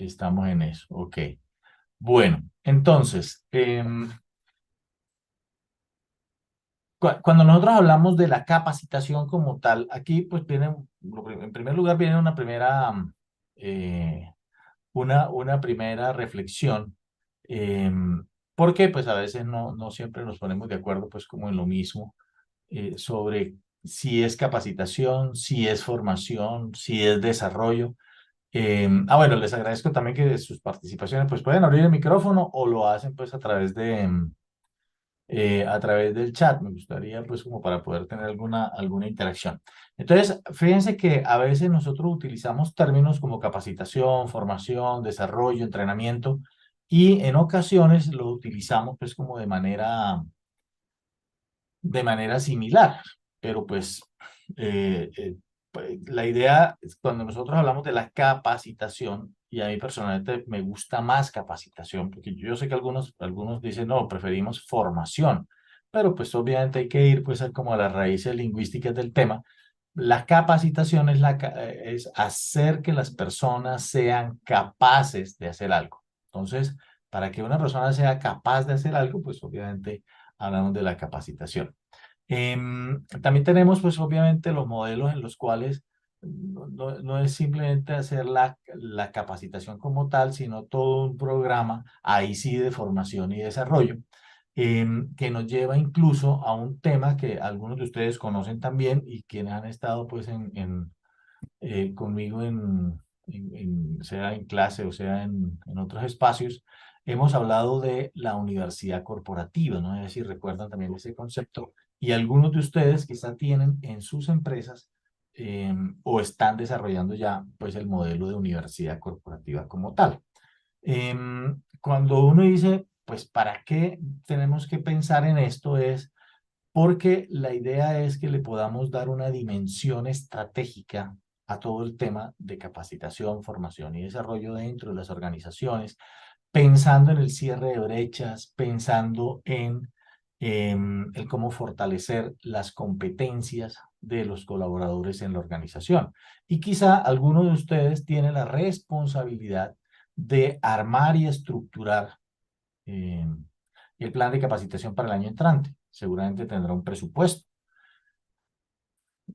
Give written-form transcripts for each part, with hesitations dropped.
estamos en eso, ok. Bueno, entonces, cuando nosotros hablamos de la capacitación como tal, aquí pues viene, en primer lugar viene eh, una primera reflexión, porque pues a veces no siempre nos ponemos de acuerdo pues como en lo mismo, sobre si es capacitación, si es formación, si es desarrollo. Bueno, les agradezco también que sus participaciones pues pueden abrir el micrófono o lo hacen pues a través del chat. Me gustaría pues como para poder tener alguna interacción. Entonces, fíjense que a veces nosotros utilizamos términos como capacitación, formación, desarrollo, entrenamiento, y en ocasiones lo utilizamos pues como de manera similar, pero pues la idea es cuando nosotros hablamos de la capacitación, y a mí personalmente me gusta más capacitación, porque yo sé que algunos dicen, no, preferimos formación, pero pues obviamente hay que ir pues como a las raíces lingüísticas del tema. La capacitación es hacer que las personas sean capaces de hacer algo. Entonces, para que una persona sea capaz de hacer algo, pues obviamente hablamos de la capacitación. También tenemos, pues obviamente, los modelos en los cuales no es simplemente hacer la capacitación como tal, sino todo un programa, ahí sí, de formación y desarrollo, que nos lleva incluso a un tema que algunos de ustedes conocen también y quienes han estado pues conmigo sea en clase o sea en otros espacios. Hemos hablado de la universidad corporativa, ¿no? Es decir, recuerdan también ese concepto, y algunos de ustedes quizá tienen en sus empresas o están desarrollando ya pues el modelo de universidad corporativa como tal. Cuando uno dice, pues, ¿para qué tenemos que pensar en esto? Es porque la idea es que le podamos dar una dimensión estratégica a todo el tema de capacitación, formación y desarrollo dentro de las organizaciones, pensando en el cierre de brechas, pensando en cómo fortalecer las competencias de los colaboradores en la organización. Y quizá alguno de ustedes tiene la responsabilidad de armar y estructurar eh, el plan de capacitación para el año entrante. Seguramente tendrá un presupuesto.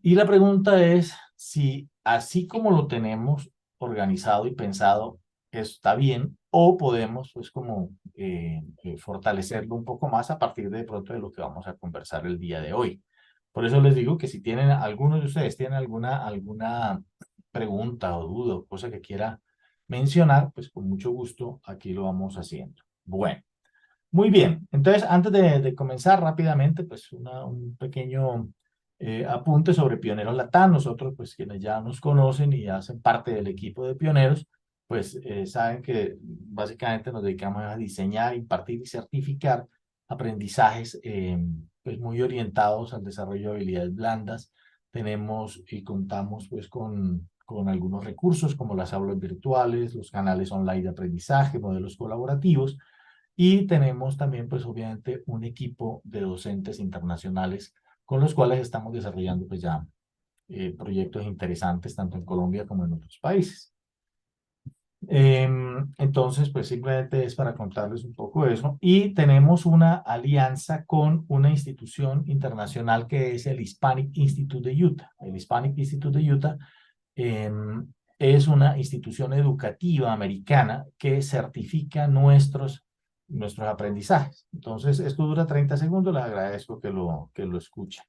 Y la pregunta es si así como lo tenemos organizado y pensado, está bien, o podemos pues como fortalecerlo un poco más a partir de pronto de lo que vamos a conversar el día de hoy. Por eso les digo que si tienen, algunos de ustedes tienen alguna pregunta o duda o cosa que quiera mencionar, pues con mucho gusto aquí lo vamos haciendo. Bueno. Muy bien, entonces antes de comenzar rápidamente, pues un pequeño apunte sobre Pioneros Latam. Nosotros, pues quienes ya nos conocen y hacen parte del equipo de Pioneros, pues saben que básicamente nos dedicamos a diseñar, impartir y certificar aprendizajes pues muy orientados al desarrollo de habilidades blandas. Tenemos y contamos pues con algunos recursos como las aulas virtuales, los canales online de aprendizaje, modelos colaborativos, y tenemos también, pues obviamente, un equipo de docentes internacionales con los cuales estamos desarrollando pues ya proyectos interesantes tanto en Colombia como en otros países. Entonces, pues simplemente es para contarles un poco de eso. Y tenemos una alianza con una institución internacional que es el Hispanic Institute de Utah. El Hispanic Institute de Utah es una institución educativa americana que certifica nuestros aprendizajes. Entonces, esto dura 30 segundos. Les agradezco que lo escuchen.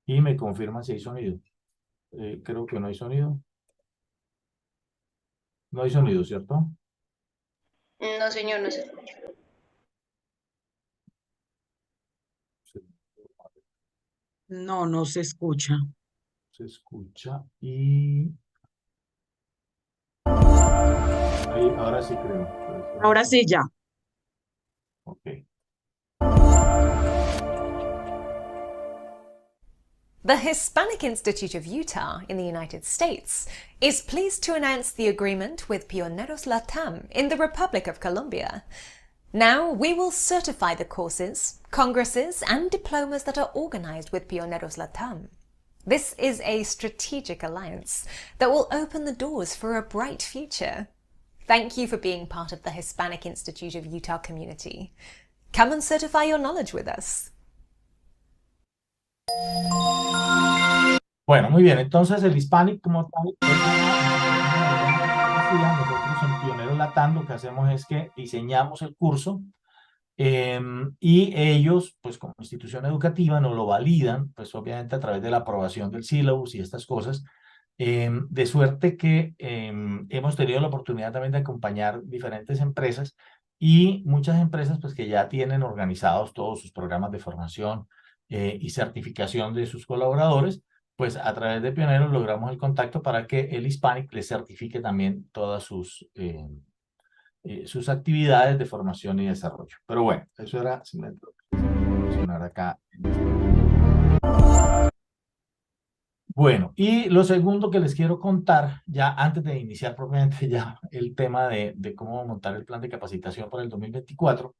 Y me confirman si hay sonido. Creo que no hay sonido. No hay sonido, ¿cierto? No, señor, no sé. Se, No, no se escucha. se escucha y... ahora sí creo. Ahora sí ya. Ok. The Hispanic Institute of Utah in the United States is pleased to announce the agreement with Pioneros Latam in the Republic of Colombia. Now we will certify the courses, congresses, and diplomas that are organized with Pioneros Latam. This is a strategic alliance that will open the doors for a bright future. Thank you for being part of the Hispanic Institute of Utah community. Come and certify your knowledge with us. Bueno, muy bien. Entonces, el Hispanic como tal, nosotros en Pioneros Latam lo que hacemos es que diseñamos el curso y ellos, pues como institución educativa, nos lo validan, pues obviamente a través de la aprobación del sílabus y estas cosas, de suerte que hemos tenido la oportunidad también de acompañar diferentes empresas y muchas empresas pues que ya tienen organizados todos sus programas de formación y certificación de sus colaboradores, pues a través de Pioneros logramos el contacto para que el Hispanic les certifique también todas sus actividades de formación y desarrollo. Pero bueno, eso era simplemente lo que quería mencionar acá. Bueno, y lo segundo que les quiero contar, ya antes de iniciar propiamente ya el tema de cómo montar el plan de capacitación para el 2024,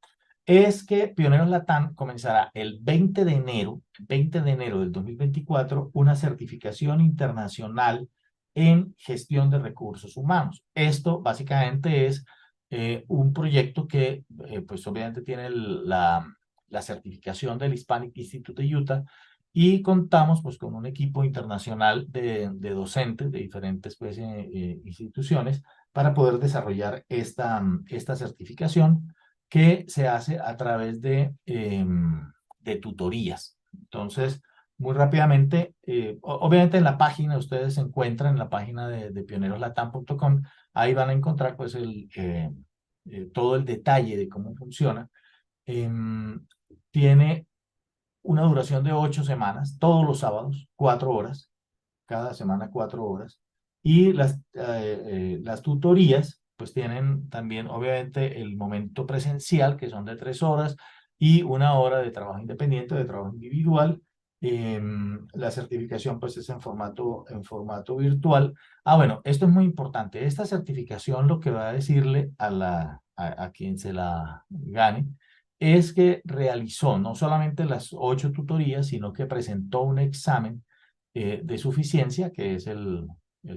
es que Pioneros Latam comenzará el 20 de enero del 2024, una certificación internacional en gestión de recursos humanos. Esto básicamente es un proyecto que pues obviamente tiene la certificación del Hispanic Institute de Utah y contamos pues con un equipo internacional de docentes de diferentes pues, instituciones para poder desarrollar esta certificación que se hace a través de tutorías. Entonces, muy rápidamente, obviamente en la página, ustedes se encuentran en la página de pioneroslatam.com, ahí van a encontrar pues todo el detalle de cómo funciona. Tiene una duración de 8 semanas, todos los sábados, 4 horas, cada semana 4 horas. Y las tutorías, pues tienen también, obviamente, el momento presencial, que son de 3 horas, y 1 hora de trabajo independiente, de trabajo individual. La certificación, pues, es en formato virtual. Bueno, esto es muy importante. Esta certificación lo que va a decirle a quien se la gane, es que realizó no solamente las 8 tutorías, sino que presentó un examen de suficiencia, que es el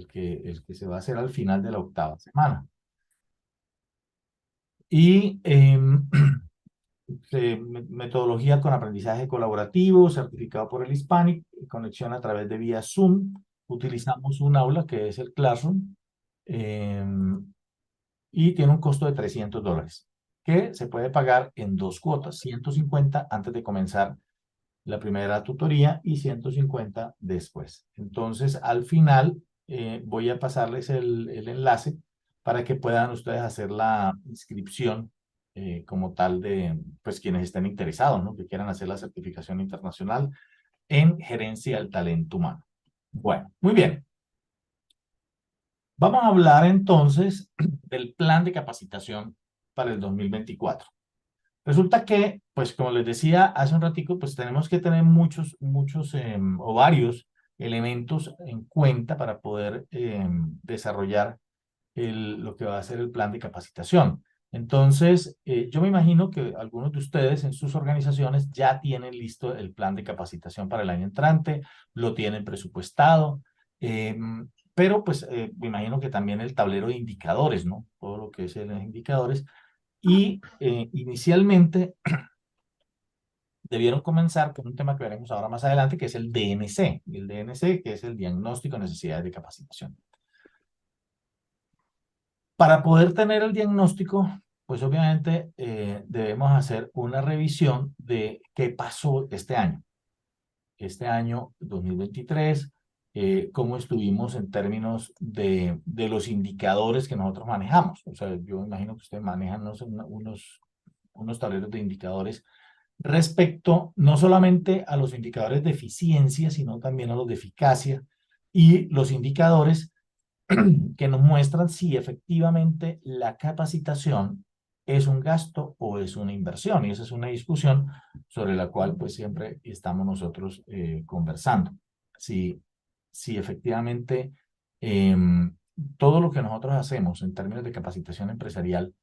que se va a hacer al final de la 8ª semana. Y metodología con aprendizaje colaborativo, certificado por el Hispanic, conexión a través de vía Zoom. Utilizamos un aula que es el Classroom y tiene un costo de $300, que se puede pagar en 2 cuotas, 150 antes de comenzar la primera tutoría y 150 después. Entonces, al final voy a pasarles el enlace para que puedan ustedes hacer la inscripción como tal de, pues, quienes estén interesados, ¿no? Que quieran hacer la certificación internacional en gerencia del talento humano. Bueno, muy bien. Vamos a hablar entonces del plan de capacitación para el 2024. Resulta que, pues como les decía hace un ratico, pues tenemos que tener muchos o varios elementos en cuenta para poder desarrollar lo que va a ser el plan de capacitación. Entonces, yo me imagino que algunos de ustedes en sus organizaciones ya tienen listo el plan de capacitación para el año entrante, lo tienen presupuestado, pero pues me imagino que también el tablero de indicadores, ¿no? Todo lo que es los indicadores. Y inicialmente debieron comenzar con un tema que veremos ahora más adelante, que es el DNC. El DNC, que es el diagnóstico de necesidades de capacitación. Para poder tener el diagnóstico, pues obviamente debemos hacer una revisión de qué pasó este año. Este año 2023, cómo estuvimos en términos de los indicadores que nosotros manejamos. O sea, yo imagino que ustedes manejan unos tableros de indicadores respecto no solamente a los indicadores de eficiencia, sino también a los de eficacia y los indicadores que nos muestran si efectivamente la capacitación es un gasto o es una inversión. Y esa es una discusión sobre la cual pues siempre estamos nosotros conversando. Si efectivamente todo lo que nosotros hacemos en términos de capacitación empresarial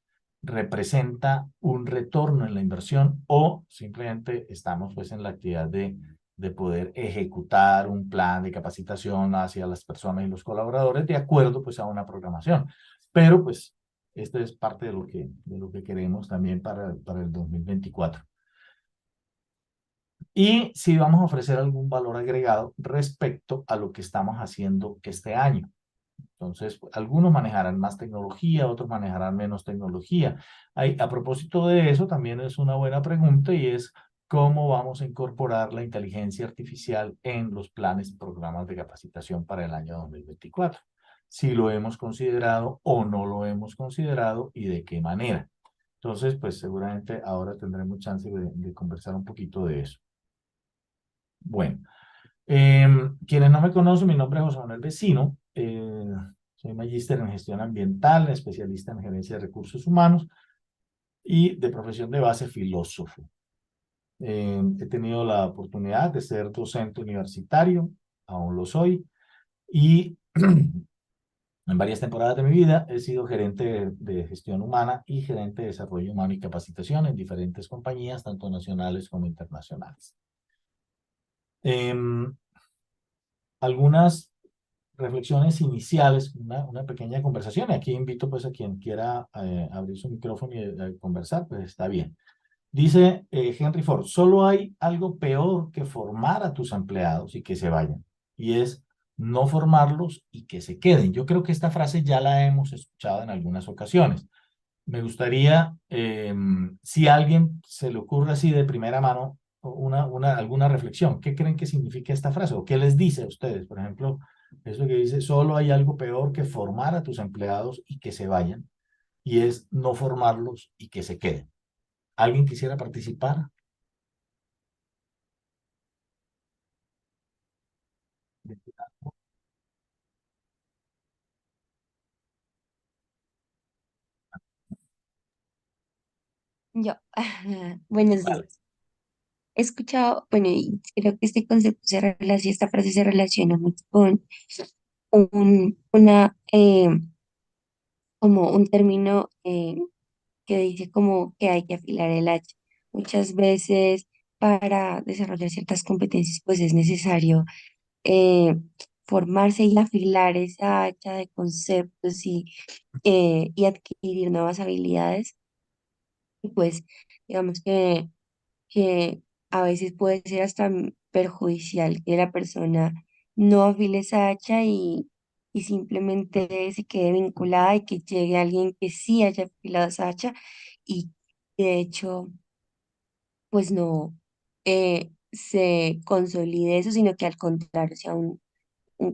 representa un retorno en la inversión o simplemente estamos pues en la actividad de de poder ejecutar un plan de capacitación hacia las personas y los colaboradores de acuerdo pues a una programación. Pero pues esto es parte de lo que queremos también para el 2024. Y si vamos a ofrecer algún valor agregado respecto a lo que estamos haciendo este año. Entonces, algunos manejarán más tecnología, otros manejarán menos tecnología. A propósito de eso, también es una buena pregunta y es cómo vamos a incorporar la inteligencia artificial en los planes y programas de capacitación para el año 2024. Si lo hemos considerado o no lo hemos considerado y de qué manera. Entonces, pues seguramente ahora tendremos chance de conversar un poquito de eso. Bueno, quienes no me conocen, mi nombre es José Manuel Vecino, soy magíster en gestión ambiental, especialista en gerencia de recursos humanos y de profesión de base filósofo. He tenido la oportunidad de ser docente universitario, aún lo soy, y en varias temporadas de mi vida he sido gerente de gestión humana y gerente de desarrollo humano y capacitación en diferentes compañías, tanto nacionales como internacionales. Algunas reflexiones iniciales, una pequeña conversación. Aquí invito pues a quien quiera abrir su micrófono y conversar, pues está bien. Dice Henry Ford, solo hay algo peor que formar a tus empleados y que se vayan, y es no formarlos y que se queden. Yo creo que esta frase ya la hemos escuchado en algunas ocasiones. Me gustaría, si a alguien se le ocurre así de primera mano, alguna reflexión. ¿Qué creen que significa esta frase? ¿O qué les dice a ustedes? Por ejemplo, eso que dice, solo hay algo peor que formar a tus empleados y que se vayan, y es no formarlos y que se queden. ¿Alguien quisiera participar? Yo, buenos Vale. días. He escuchado, bueno, y creo que este concepto esta frase se relaciona mucho con una, como un término que dice como que hay que afilar el hacha. Muchas veces para desarrollar ciertas competencias, pues es necesario eh, formarse y afilar esa hacha de conceptos y adquirir nuevas habilidades. Y pues, digamos que a veces puede ser hasta perjudicial que la persona no afile esa hacha y simplemente se quede vinculada y que llegue alguien que sí haya afilado esa hacha y de hecho pues no se consolide eso, sino que al contrario sea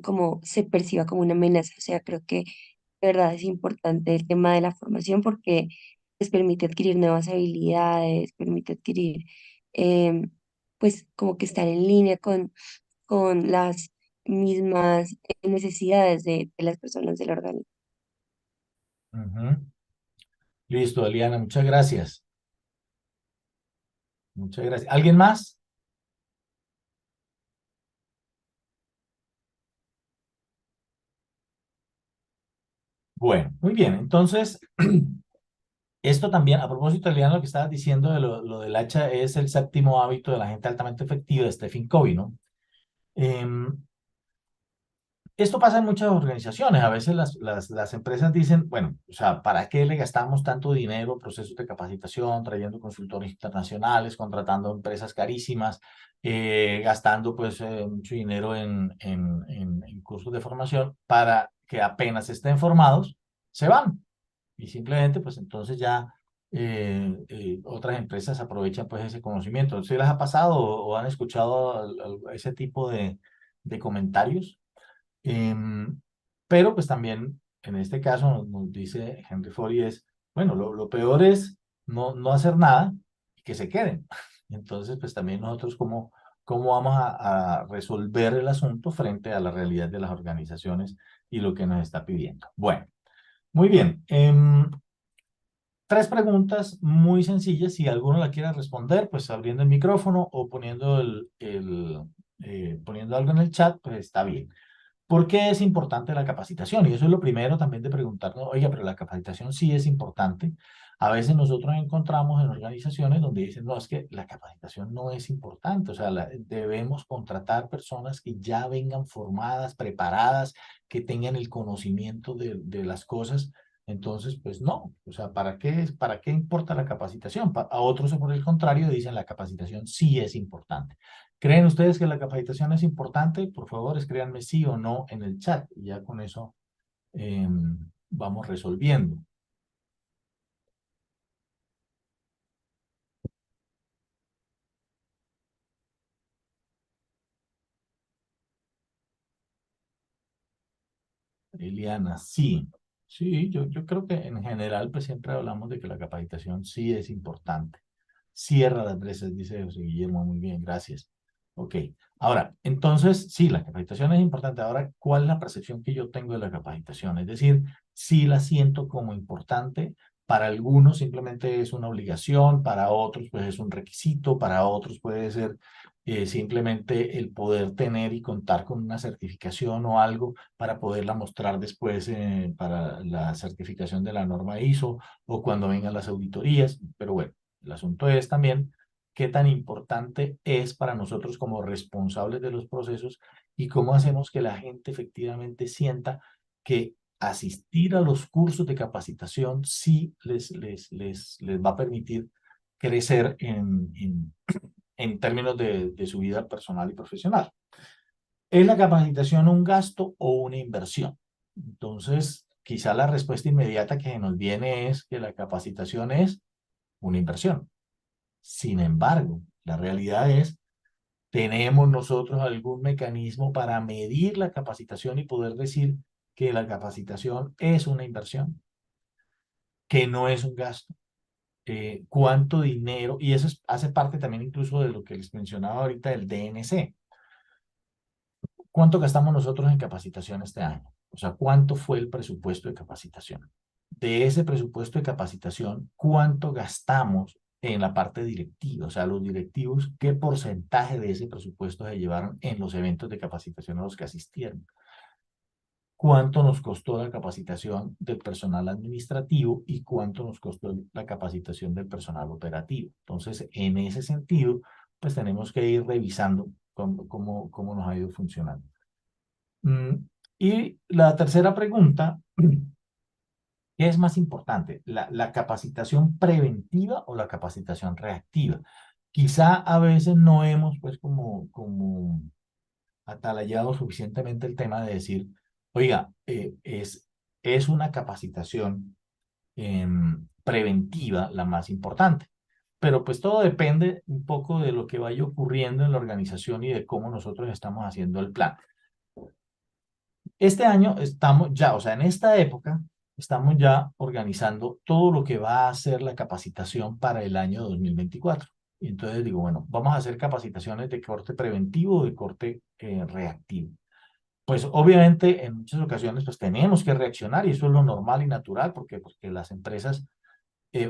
como se perciba como una amenaza. O sea, creo que de verdad es importante el tema de la formación porque les permite adquirir nuevas habilidades, permite adquirir, em, pues como que estar en línea con las mismas necesidades de las personas del organismo. Ujú. Listo, Eliana, muchas gracias. Muchas gracias. ¿Alguien más? Bueno, muy bien. Entonces, esto también, a propósito, Eliana, lo que estabas diciendo de lo del hacha es el séptimo hábito de la gente altamente efectiva de Stephen Covey, ¿no? Em, Esto pasa en muchas organizaciones. A veces las empresas dicen, bueno, o sea, ¿para qué le gastamos tanto dinero en procesos de capacitación, trayendo consultores internacionales, contratando empresas carísimas, gastando pues mucho dinero en cursos de formación para que apenas estén formados, se van? Y simplemente pues entonces ya otras empresas aprovechan pues ese conocimiento. ¿Sí les ha pasado o han escuchado ese tipo de comentarios? Em, pero pues también en este caso nos dice Henry Ford y es, bueno, lo peor es no hacer nada y que se queden. Entonces pues también nosotros cómo vamos a resolver el asunto frente a la realidad de las organizaciones y lo que nos está pidiendo. Bueno, muy bien. Tres preguntas muy sencillas. Si alguno la quiere responder, pues abriendo el micrófono o poniendo algo en el chat, pues está bien. ¿Por qué es importante la capacitación? Y eso es lo primero también de preguntarnos, oiga, pero la capacitación sí es importante. A veces nosotros encontramos en organizaciones donde dicen, no, es que la capacitación no es importante, o sea, debemos contratar personas que ya vengan formadas, preparadas, que tengan el conocimiento de las cosas. Entonces, pues no, o sea, para qué importa la capacitación? A otros, por el contrario, dicen la capacitación sí es importante. ¿Creen ustedes que la capacitación es importante? Por favor, escríbanme sí o no en el chat y ya con eso vamos resolviendo. Eliana, sí. Sí, yo creo que en general pues siempre hablamos de que la capacitación sí es importante. Cierra las brechas, dice José Guillermo, muy bien, gracias. Ok, ahora, entonces, sí, la capacitación es importante. Ahora, ¿cuál es la percepción que yo tengo de la capacitación? Es decir, sí la siento como importante. Para algunos simplemente es una obligación, para otros pues es un requisito, para otros puede ser simplemente el poder tener y contar con una certificación o algo para poderla mostrar después para la certificación de la norma ISO o cuando vengan las auditorías. Pero bueno, el asunto es también qué tan importante es para nosotros como responsables de los procesos y cómo hacemos que la gente efectivamente sienta que asistir a los cursos de capacitación sí les va a permitir crecer en términos de su vida personal y profesional. ¿Es la capacitación un gasto o una inversión? Entonces, quizá la respuesta inmediata que nos viene es que la capacitación es una inversión. Sin embargo, la realidad es, ¿tenemos nosotros algún mecanismo para medir la capacitación y poder decir que la capacitación es una inversión, que no es un gasto? ¿Cuánto dinero? Y eso hace parte también incluso de lo que les mencionaba ahorita del DNC. ¿Cuánto gastamos nosotros en capacitación este año? O sea, ¿cuánto fue el presupuesto de capacitación? De ese presupuesto de capacitación, ¿cuánto gastamos en la parte directiva? O sea, los directivos, ¿qué porcentaje de ese presupuesto se llevaron en los eventos de capacitación a los que asistieron? ¿Cuánto nos costó la capacitación del personal administrativo y cuánto nos costó la capacitación del personal operativo? Entonces, en ese sentido, pues tenemos que ir revisando cómo nos ha ido funcionando. Y la tercera pregunta, ¿qué es más importante? ¿La capacitación preventiva o la capacitación reactiva? Quizá a veces no hemos pues como atalayado suficientemente el tema de decir, oiga, es una capacitación preventiva la más importante. Pero pues todo depende un poco de lo que vaya ocurriendo en la organización y de cómo nosotros estamos haciendo el plan. Este año estamos ya, o sea, en esta época, estamos ya organizando todo lo que va a ser la capacitación para el año 2024. Y entonces digo, bueno, vamos a hacer capacitaciones de corte preventivo o de corte reactivo. Pues obviamente en muchas ocasiones pues tenemos que reaccionar y eso es lo normal y natural porque las empresas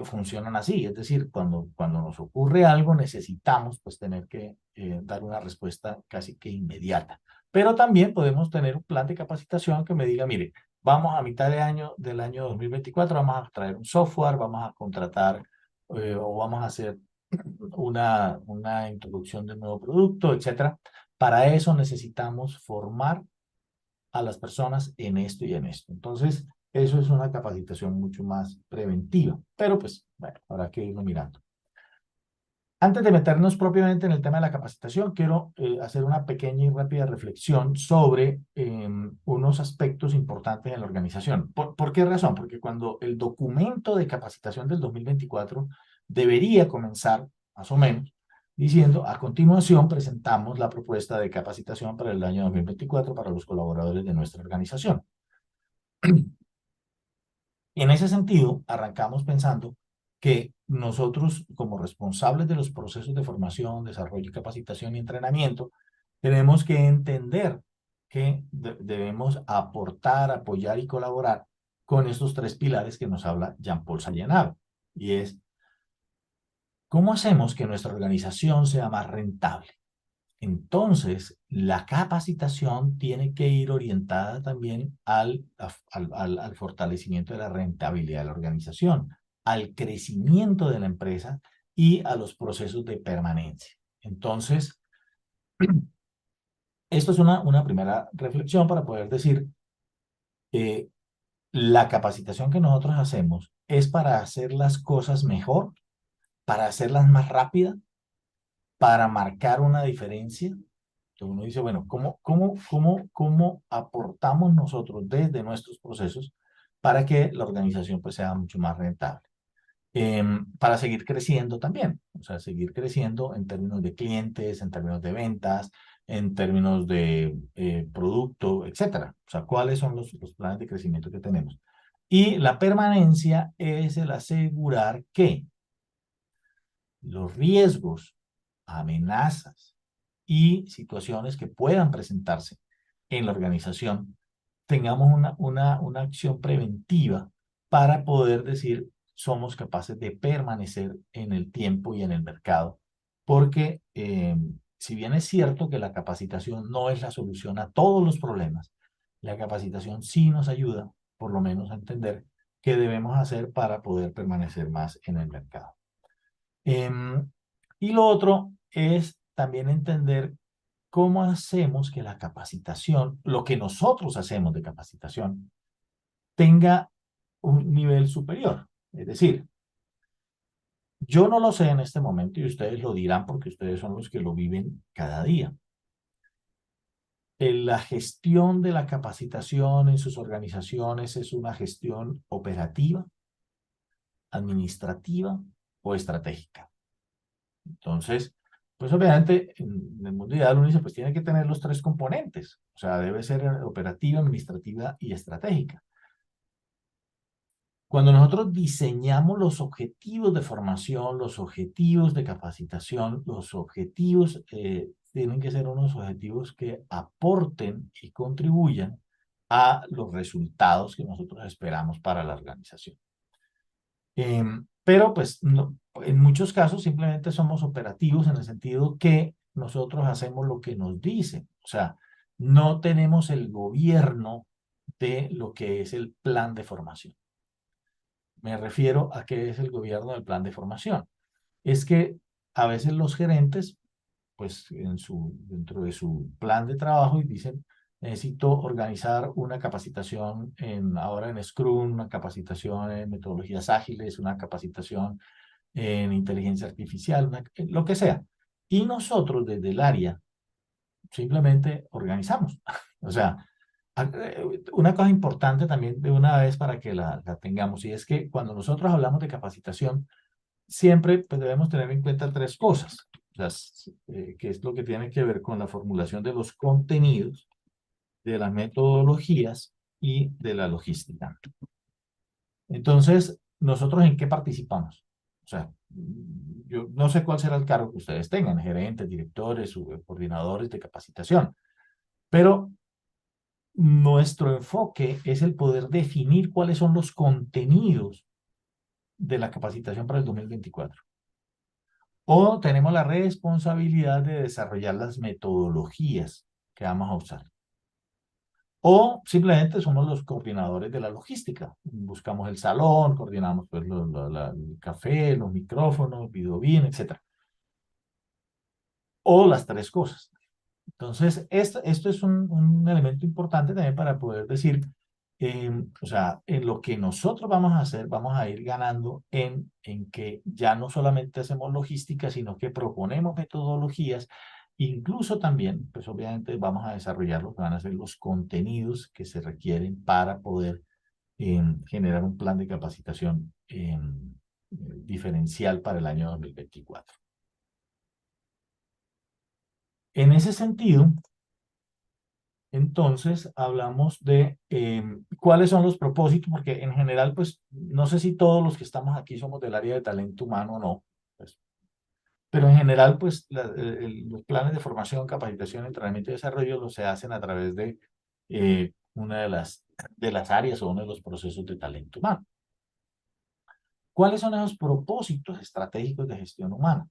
funcionan así. Es decir, cuando nos ocurre algo necesitamos pues tener que dar una respuesta casi que inmediata. Pero también podemos tener un plan de capacitación que me diga, mire, vamos a mitad de año, del año 2024, vamos a traer un software, vamos a contratar o vamos a hacer una introducción de un nuevo producto, etcétera. Para eso necesitamos formar a las personas en esto y en esto. Entonces, eso es una capacitación mucho más preventiva. Pero pues, bueno, habrá que irlo mirando. Antes de meternos propiamente en el tema de la capacitación, quiero hacer una pequeña y rápida reflexión sobre unos aspectos importantes en la organización. ¿Por qué razón? Porque cuando el documento de capacitación del 2024 debería comenzar, más o menos, diciendo, a continuación presentamos la propuesta de capacitación para el año 2024 para los colaboradores de nuestra organización. En ese sentido, arrancamos pensando que nosotros, como responsables de los procesos de formación, desarrollo, capacitación y entrenamiento, tenemos que entender que debemos aportar, apoyar y colaborar con estos tres pilares que nos habla Jean-Paul Sallenave. Y es, ¿cómo hacemos que nuestra organización sea más rentable? Entonces, la capacitación tiene que ir orientada también al fortalecimiento de la rentabilidad de la organización, al crecimiento de la empresa y a los procesos de permanencia. Entonces, esto es una primera reflexión para poder decir, la capacitación que nosotros hacemos es para hacer las cosas mejor, para hacerlas más rápidas, para marcar una diferencia. Entonces uno dice, bueno, ¿cómo aportamos nosotros desde nuestros procesos para que la organización pues sea mucho más rentable? Para seguir creciendo también, o sea, seguir creciendo en términos de clientes, en términos de ventas, en términos de producto, etcétera. O sea, ¿cuáles son los planes de crecimiento que tenemos? Y la permanencia es el asegurar que los riesgos, amenazas y situaciones que puedan presentarse en la organización, tengamos una acción preventiva para poder decir somos capaces de permanecer en el tiempo y en el mercado. Porque si bien es cierto que la capacitación no es la solución a todos los problemas, la capacitación sí nos ayuda, por lo menos, a entender qué debemos hacer para poder permanecer más en el mercado. Y lo otro es también entender cómo hacemos que la capacitación, lo que nosotros hacemos de capacitación, tenga un nivel superior. Es decir, yo no lo sé en este momento y ustedes lo dirán porque ustedes son los que lo viven cada día. La gestión de la capacitación en sus organizaciones es una gestión operativa, administrativa o estratégica. Entonces, pues obviamente en el mundo ideal uno dice, pues tiene que tener los tres componentes. O sea, debe ser operativa, administrativa y estratégica. Cuando nosotros diseñamos los objetivos de formación, los objetivos de capacitación, los objetivos tienen que ser unos objetivos que aporten y contribuyan a los resultados que nosotros esperamos para la organización. Pero pues no, en muchos casos simplemente somos operativos en el sentido que nosotros hacemos lo que nos dicen. O sea, no tenemos el gobierno de lo que es el plan de formación. Me refiero a qué es el gobierno del plan de formación. Es que a veces los gerentes, pues dentro de su plan de trabajo, y dicen, necesito organizar una capacitación ahora en Scrum, una capacitación en metodologías ágiles, una capacitación en inteligencia artificial, lo que sea. Y nosotros desde el área simplemente organizamos. O sea, una cosa importante también de una vez para que la tengamos, y es que cuando nosotros hablamos de capacitación, siempre pues, debemos tener en cuenta tres cosas, que es lo que tiene que ver con la formulación de los contenidos, de las metodologías y de la logística. Entonces, ¿nosotros en qué participamos? O sea, yo no sé cuál será el cargo que ustedes tengan, gerentes, directores, coordinadores de capacitación, pero nuestro enfoque es el poder definir cuáles son los contenidos de la capacitación para el 2024. O tenemos la responsabilidad de desarrollar las metodologías que vamos a usar. O simplemente somos los coordinadores de la logística. Buscamos el salón, coordinamos pues, el café, los micrófonos, videobin, etc. O las tres cosas. Entonces, esto es un elemento importante también para poder decir, o sea, en lo que nosotros vamos a hacer, vamos a ir ganando en que ya no solamente hacemos logística, sino que proponemos metodologías. Incluso también, pues obviamente vamos a desarrollar lo que van a ser los contenidos que se requieren para poder generar un plan de capacitación diferencial para el año 2024. En ese sentido, entonces hablamos de cuáles son los propósitos, porque en general, pues no sé si todos los que estamos aquí somos del área de talento humano o no, pues, pero en general, pues los planes de formación, capacitación, entrenamiento y desarrollo se hacen a través de una de las áreas o uno de los procesos de talento humano. ¿Cuáles son esos propósitos estratégicos de gestión humana?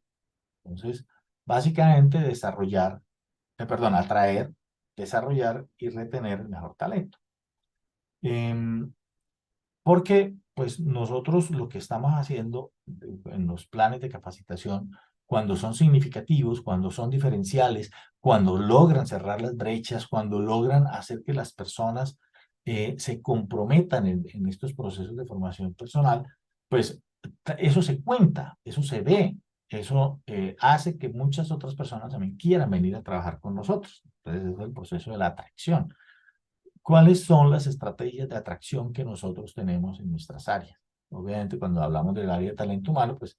Entonces, básicamente desarrollar perdón, atraer, desarrollar y retener el mejor talento. Porque pues nosotros lo que estamos haciendo en los planes de capacitación, cuando son significativos, cuando son diferenciales, cuando logran cerrar las brechas, cuando logran hacer que las personas se comprometan en estos procesos de formación personal, pues eso se cuenta, eso se ve, eso hace que muchas otras personas también quieran venir a trabajar con nosotros. Entonces es el proceso de la atracción. ¿Cuáles son las estrategias de atracción que nosotros tenemos en nuestras áreas? Obviamente, cuando hablamos del área de talento humano, pues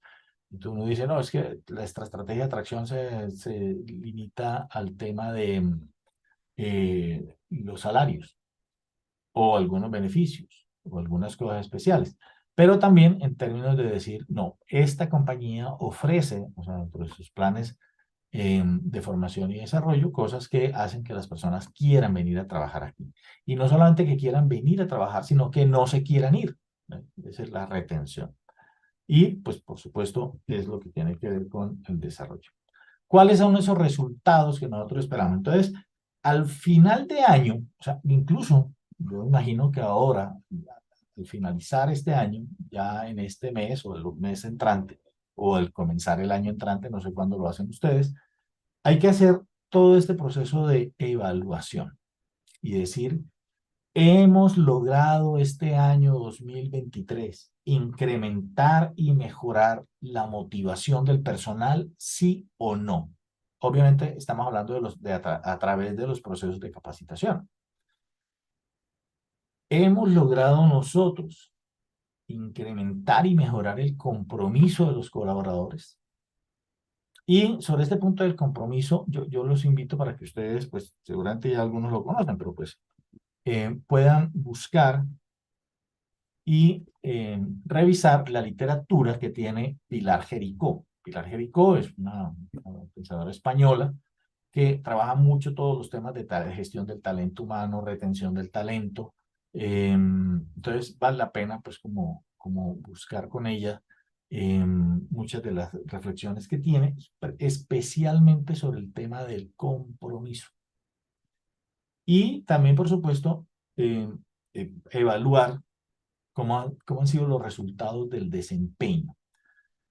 uno dice, no, es que nuestra estrategia de atracción se limita al tema de los salarios o algunos beneficios o algunas cosas especiales. Pero también en términos de decir, no, esta compañía ofrece, o sea, dentro de sus planes de formación y desarrollo, cosas que hacen que las personas quieran venir a trabajar aquí. Y no solamente que quieran venir a trabajar, sino que no se quieran ir. Esa es la retención. Y, pues, por supuesto, es lo que tiene que ver con el desarrollo. ¿Cuáles son esos resultados que nosotros esperamos? Entonces, al final de año, o sea, incluso, yo imagino que ahora, al finalizar este año, ya en este mes o el mes entrante, o al comenzar el año entrante, no sé cuándo lo hacen ustedes, hay que hacer todo este proceso de evaluación y decir, hemos logrado este año 2023 incrementar y mejorar la motivación del personal, sí o no. Obviamente estamos hablando a través de los procesos de capacitación. Hemos logrado nosotros incrementar y mejorar el compromiso de los colaboradores. Y sobre este punto del compromiso, yo los invito para que ustedes, pues seguramente ya algunos lo conocen, pero pues puedan buscar y revisar la literatura que tiene Pilar Jericó. Pilar Jericó es una pensadora española que trabaja mucho todos los temas de gestión del talento humano, retención del talento. Entonces vale la pena pues como buscar con ella muchas de las reflexiones que tiene, especialmente sobre el tema del compromiso. Y también, por supuesto, evaluar cómo han sido los resultados del desempeño.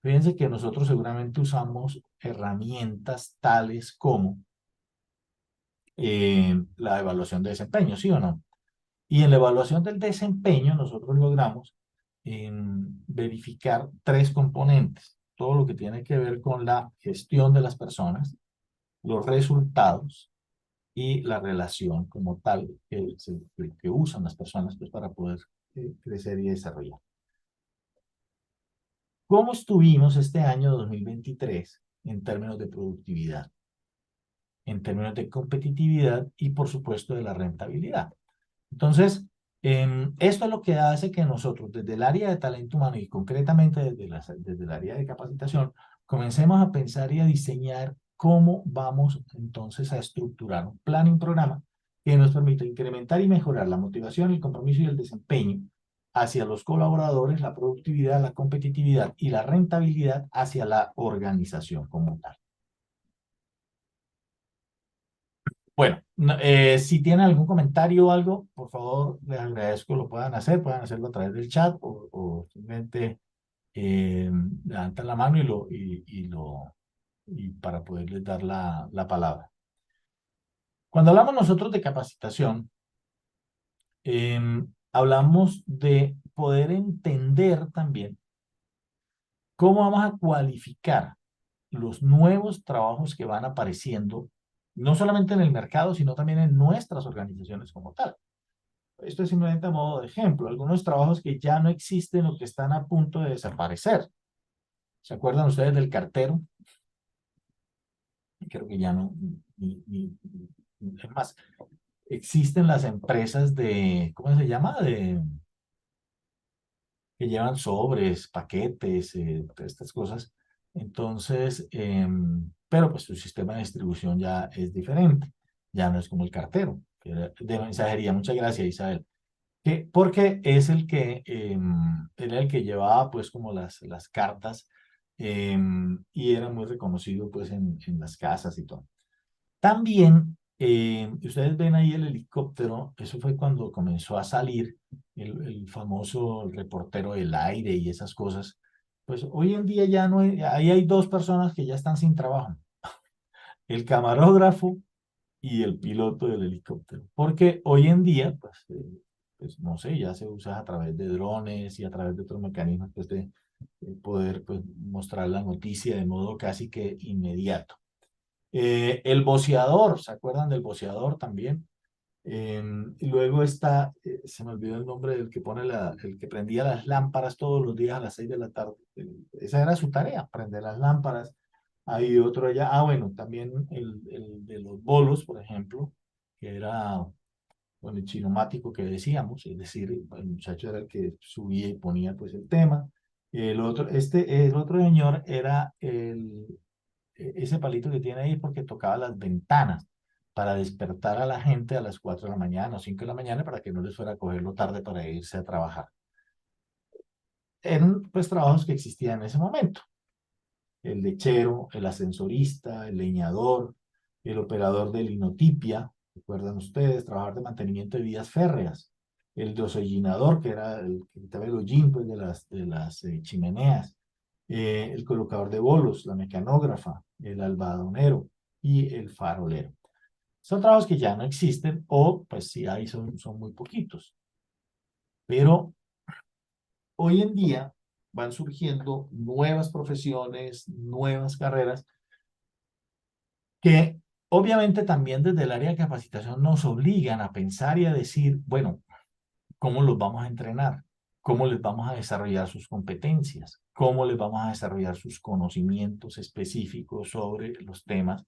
Fíjense que nosotros seguramente usamos herramientas tales como la evaluación de desempeño, ¿sí o no? Y en la evaluación del desempeño nosotros logramos verificar 3 componentes. Todo lo que tiene que ver con la gestión de las personas, los resultados y la relación como tal que usan las personas pues, para poder crecer y desarrollar. ¿Cómo estuvimos este año 2023 en términos de productividad, en términos de competitividad y, por supuesto, de la rentabilidad? Entonces, esto es lo que hace que nosotros, desde el área de talento humano y concretamente desde el área de capacitación, comencemos a pensar y a diseñar cómo vamos entonces a estructurar un plan y un programa que nos permita incrementar y mejorar la motivación, el compromiso y el desempeño hacia los colaboradores, la productividad, la competitividad y la rentabilidad hacia la organización como tal. Bueno, si tienen algún comentario o algo, por favor, les agradezco, lo puedan hacerlo a través del chat o simplemente levantan la mano y para poderles dar la palabra. Cuando hablamos nosotros de capacitación, hablamos de poder entender también cómo vamos a cualificar los nuevos trabajos que van apareciendo, no solamente en el mercado, sino también en nuestras organizaciones como tal. Esto es simplemente a modo de ejemplo, algunos trabajos que ya no existen o que están a punto de desaparecer. ¿Se acuerdan ustedes del cartero? Creo que ya no, es más, existen las empresas de, ¿cómo se llama? Que llevan sobres, paquetes, todas estas cosas. Entonces, pero pues su sistema de distribución ya es diferente, ya no es como el cartero, que era de mensajería. Muchas gracias, Isabel. Porque es era el que llevaba pues como las cartas y era muy reconocido pues en las casas y todo. También, ustedes ven ahí el helicóptero, eso fue cuando comenzó a salir el famoso reportero del aire y esas cosas. Pues hoy en día ya no hay, ahí hay dos personas que ya están sin trabajo, el camarógrafo y el piloto del helicóptero, porque hoy en día, pues no sé, ya se usa a través de drones y a través de otros mecanismos pues, de poder pues, mostrar la noticia de modo casi que inmediato. El boceador, ¿se acuerdan del boceador también? Y luego está, se me olvidó el nombre del que pone el que prendía las lámparas todos los días a las 6 de la tarde. Esa era su tarea, prender las lámparas. Hay otro allá, bueno, también el de los bolos, por ejemplo, que era bueno, el chinomático que decíamos, es decir, el muchacho era el que subía y ponía pues el tema. El otro señor era ese palito que tiene ahí porque tocaba las ventanas para despertar a la gente a las 4 de la mañana o 5 de la mañana para que no les fuera a cogerlo tarde para irse a trabajar. Eran pues trabajos que existían en ese momento. El lechero, el ascensorista, el leñador, el operador de linotipia, recuerdan ustedes, trabajar de mantenimiento de vías férreas, el desollinador, que era el que quitaba el hollín pues, de las chimeneas, el colocador de bolos, la mecanógrafa, el albadonero y el farolero. Son trabajos que ya no existen o pues si hay son muy poquitos. Pero hoy en día van surgiendo nuevas profesiones, nuevas carreras que obviamente también desde el área de capacitación nos obligan a pensar y a decir, bueno, ¿cómo los vamos a entrenar? ¿Cómo les vamos a desarrollar sus competencias? ¿Cómo les vamos a desarrollar sus conocimientos específicos sobre los temas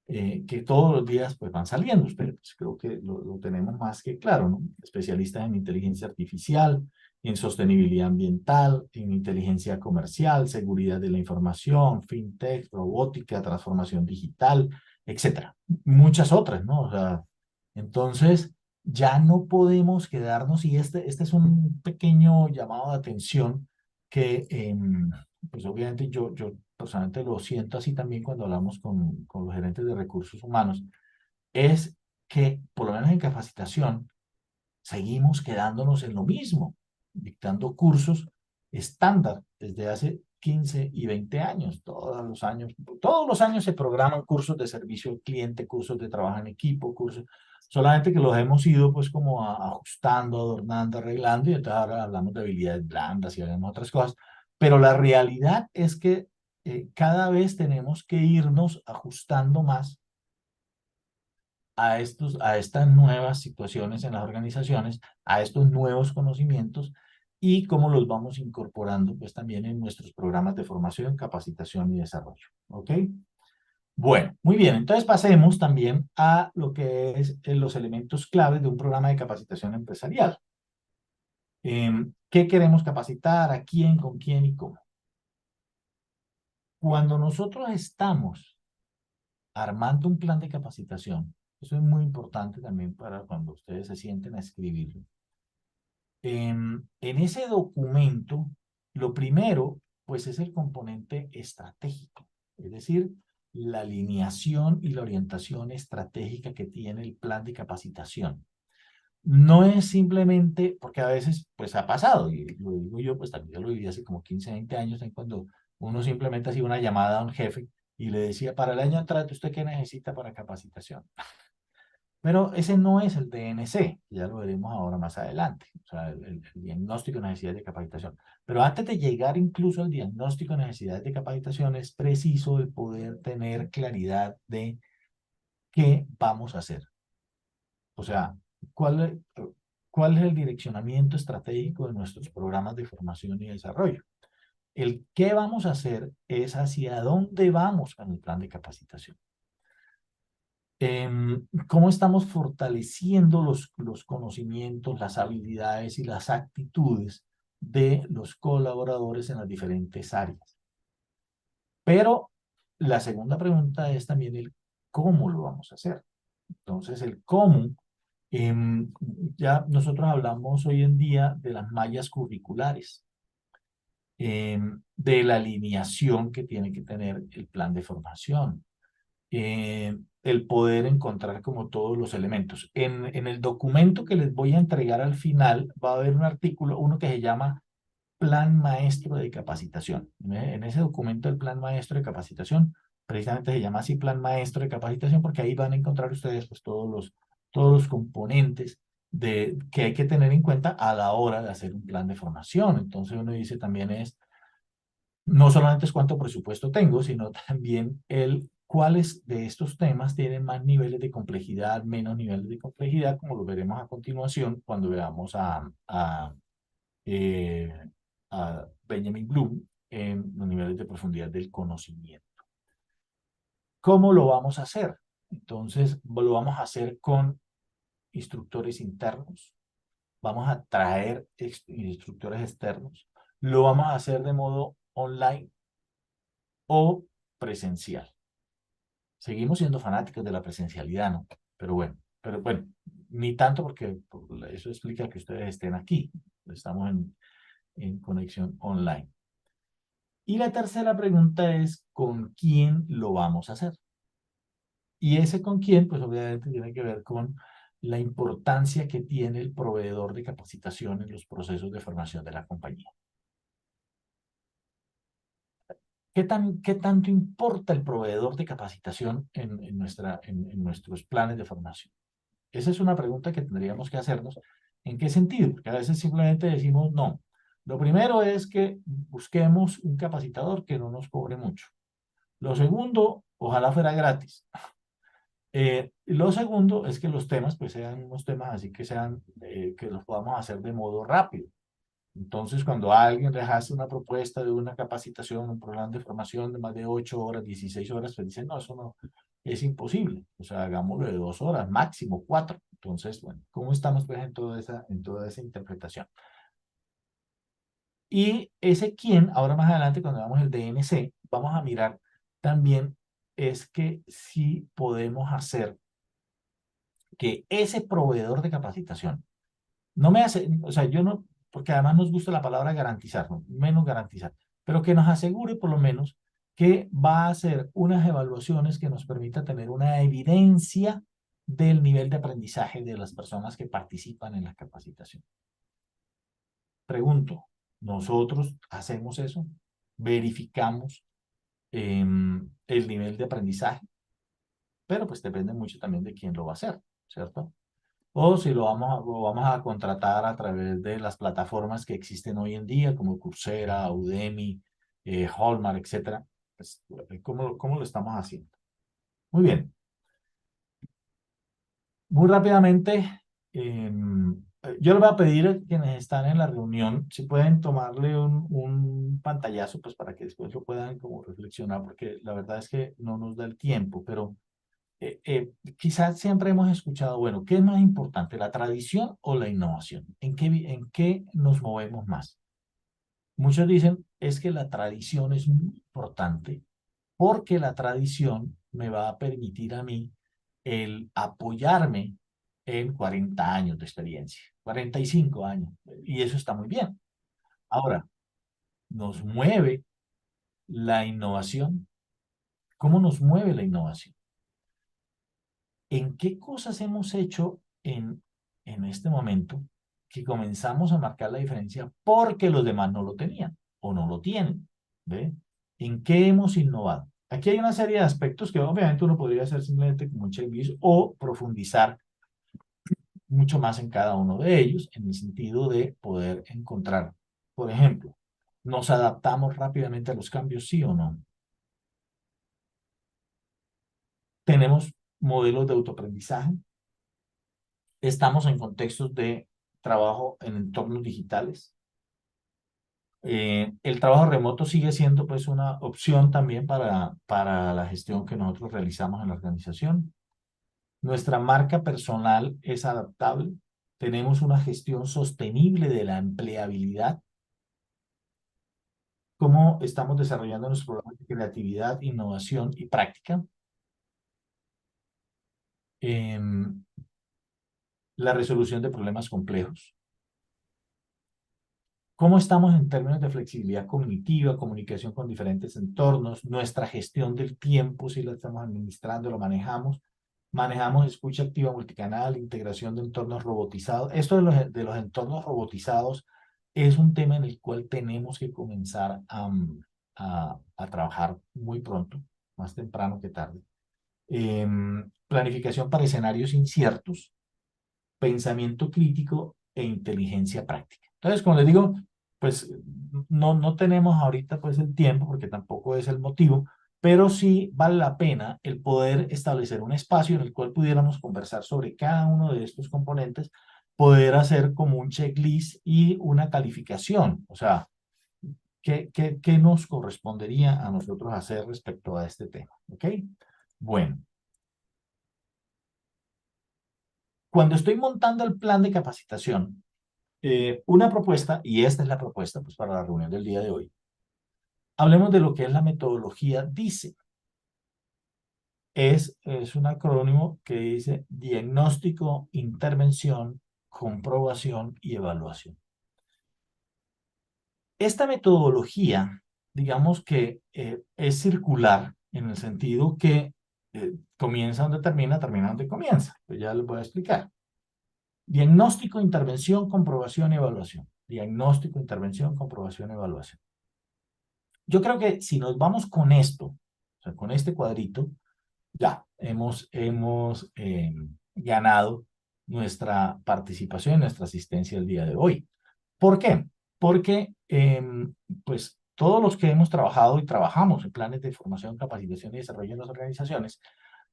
que todos los días pues, van saliendo? Pero pues, creo que lo tenemos más que claro, ¿no? Especialistas en inteligencia artificial, en sostenibilidad ambiental, en inteligencia comercial, seguridad de la información, fintech, robótica, transformación digital, etcétera. Muchas otras, ¿no? O sea, entonces ya no podemos quedarnos, y este es un pequeño llamado de atención que, pues obviamente yo personalmente lo siento así también cuando hablamos con los gerentes de recursos humanos, es que por lo menos en capacitación seguimos quedándonos en lo mismo, dictando cursos estándar desde hace 15 y 20 años. Todos los años se programan cursos de servicio al cliente, cursos de trabajo en equipo, cursos, solamente que los hemos ido pues como ajustando, adornando, arreglando, y entonces ahora hablamos de habilidades blandas y hablamos de otras cosas, pero la realidad es que cada vez tenemos que irnos ajustando más a estas nuevas situaciones en las organizaciones, a estos nuevos conocimientos y cómo los vamos incorporando pues también en nuestros programas de formación, capacitación y desarrollo. ¿Ok? Bueno, muy bien. Entonces pasemos también a lo que es los elementos claves de un programa de capacitación empresarial. ¿Qué queremos capacitar? ¿A quién? ¿Con quién? ¿Y cómo? Cuando nosotros estamos armando un plan de capacitación, eso es muy importante también para cuando ustedes se sienten a escribirlo. En ese documento, lo primero, pues es el componente estratégico, es decir, la alineación y la orientación estratégica que tiene el plan de capacitación. No es simplemente, porque a veces, pues ha pasado, y lo digo yo, pues también yo lo viví hace como 15, 20 años, en cuando uno simplemente hacía una llamada a un jefe y le decía, para el año entrante, ¿usted qué necesita para capacitación? Pero ese no es el DNC, ya lo veremos ahora más adelante, o sea, el diagnóstico de necesidades de capacitación. Pero antes de llegar incluso al diagnóstico de necesidades de capacitación, es preciso el poder tener claridad de qué vamos a hacer. O sea, ¿cuál es el direccionamiento estratégico de nuestros programas de formación y desarrollo? El qué vamos a hacer es hacia dónde vamos con el plan de capacitación. Cómo estamos fortaleciendo los conocimientos, las habilidades y las actitudes de los colaboradores en las diferentes áreas. Pero la segunda pregunta es también el cómo lo vamos a hacer. Entonces, el cómo, ya nosotros hablamos hoy en día de las mallas curriculares, de la alineación que tiene que tener el plan de formación, el poder encontrar como todos los elementos. En el documento que les voy a entregar al final va a haber un artículo, uno que se llama Plan Maestro de Capacitación. En ese documento del Plan Maestro de Capacitación, precisamente se llama así Plan Maestro de Capacitación, porque ahí van a encontrar ustedes pues, todos los componentes que hay que tener en cuenta a la hora de hacer un plan de formación. Entonces uno dice también no solamente es cuánto presupuesto tengo, sino también cuáles de estos temas tienen más niveles de complejidad, menos niveles de complejidad, como lo veremos a continuación cuando veamos eh, a Benjamin Bloom en los niveles de profundidad del conocimiento. ¿Cómo lo vamos a hacer? Entonces, lo vamos a hacer con instructores internos, vamos a traer instructores externos, lo vamos a hacer de modo online o presencial. Seguimos siendo fanáticos de la presencialidad, ¿no? Pero bueno, ni tanto porque eso explica que ustedes estén aquí. Estamos en conexión online. Y la tercera pregunta es, ¿con quién lo vamos a hacer? Y ese con quién, pues obviamente tiene que ver con la importancia que tiene el proveedor de capacitación en los procesos de formación de la compañía. ¿Qué tanto importa el proveedor de capacitación en nuestros planes de formación? Esa es una pregunta que tendríamos que hacernos. ¿En qué sentido? Porque a veces simplemente decimos no. Lo primero es que busquemos un capacitador que no nos cobre mucho. Lo segundo, ojalá fuera gratis. Lo segundo es que los temas pues sean unos temas así que los podamos hacer de modo rápido. Entonces, cuando alguien les hace una propuesta de una capacitación, un programa de formación de más de 8 horas, 16 horas, pues dicen, no, eso no es imposible. O sea, hagámoslo de 2 horas, máximo 4. Entonces, bueno, ¿cómo estamos pues en toda esa interpretación? Y ese quién, ahora más adelante, cuando veamos el DNC, vamos a mirar también es que si podemos hacer que ese proveedor de capacitación no me hace, o sea, yo no, porque además nos gusta la palabra garantizar, ¿no? Menos garantizar, pero que nos asegure por lo menos que va a hacer unas evaluaciones que nos permita tener una evidencia del nivel de aprendizaje de las personas que participan en la capacitación. Pregunto, ¿nosotros hacemos eso? ¿Verificamos el nivel de aprendizaje? Pero pues depende mucho también de quién lo va a hacer, ¿cierto? O si lo vamos a contratar a través de las plataformas que existen hoy en día, como Coursera, Udemy, Hallmark, etcétera. Pues, ¿cómo lo estamos haciendo? Muy bien. Muy rápidamente, yo les voy a pedir a quienes están en la reunión, si pueden tomarle un pantallazo, pues para que después lo puedan como reflexionar, porque la verdad es que no nos da el tiempo, pero quizás siempre hemos escuchado, bueno, ¿qué es más importante, la tradición o la innovación? ¿En qué nos movemos más? Muchos dicen, es que la tradición es muy importante porque la tradición me va a permitir a mí el apoyarme en 40 años de experiencia, 45 años, y eso está muy bien. Ahora, nos mueve la innovación. ¿Cómo nos mueve la innovación? ¿En qué cosas hemos hecho en este momento que comenzamos a marcar la diferencia porque los demás no lo tenían o no lo tienen? ¿Ve? ¿En qué hemos innovado? Aquí hay una serie de aspectos que obviamente uno podría hacer simplemente como un checklist o profundizar mucho más en cada uno de ellos en el sentido de poder encontrar, por ejemplo, ¿nos adaptamos rápidamente a los cambios, sí o no? ¿Tenemos modelos de autoaprendizaje? Estamos en contextos de trabajo en entornos digitales. El trabajo remoto sigue siendo pues una opción también para la gestión que nosotros realizamos en la organización. Nuestra marca personal es adaptable. Tenemos una gestión sostenible de la empleabilidad. ¿Cómo estamos desarrollando nuestros programas de creatividad, innovación y práctica? La resolución de problemas complejos. cómo estamos en términos de flexibilidad cognitiva, comunicación con diferentes entornos, nuestra gestión del tiempo, si la estamos administrando, lo manejamos. Manejamos escucha activa multicanal, integración de entornos robotizados. Esto de los entornos robotizados es un tema en el cual tenemos que comenzar a trabajar muy pronto, más temprano que tarde. Planificación para escenarios inciertos, pensamiento crítico e inteligencia práctica. Entonces, como les digo, pues no tenemos ahorita pues el tiempo, porque tampoco es el motivo, pero sí vale la pena el poder establecer un espacio en el cual pudiéramos conversar sobre cada uno de estos componentes, poder hacer como un checklist y una calificación, o sea, ¿qué nos correspondería a nosotros hacer respecto a este tema? ¿Ok? Bueno, cuando estoy montando el plan de capacitación, una propuesta, y esta es la propuesta pues, para la reunión del día de hoy, hablemos de lo que es la metodología DICE. Es un acrónimo que dice diagnóstico, intervención, comprobación y evaluación. Esta metodología, digamos que es circular en el sentido que comienza donde termina, termina donde comienza. Pues ya les voy a explicar. Diagnóstico, intervención, comprobación y evaluación. Diagnóstico, intervención, comprobación y evaluación. Yo creo que si nos vamos con esto, o sea, con este cuadrito, ya hemos ganado nuestra participación, nuestra asistencia el día de hoy. ¿Por qué? Porque pues todos los que hemos trabajado y trabajamos en planes de formación, capacitación y desarrollo en las organizaciones,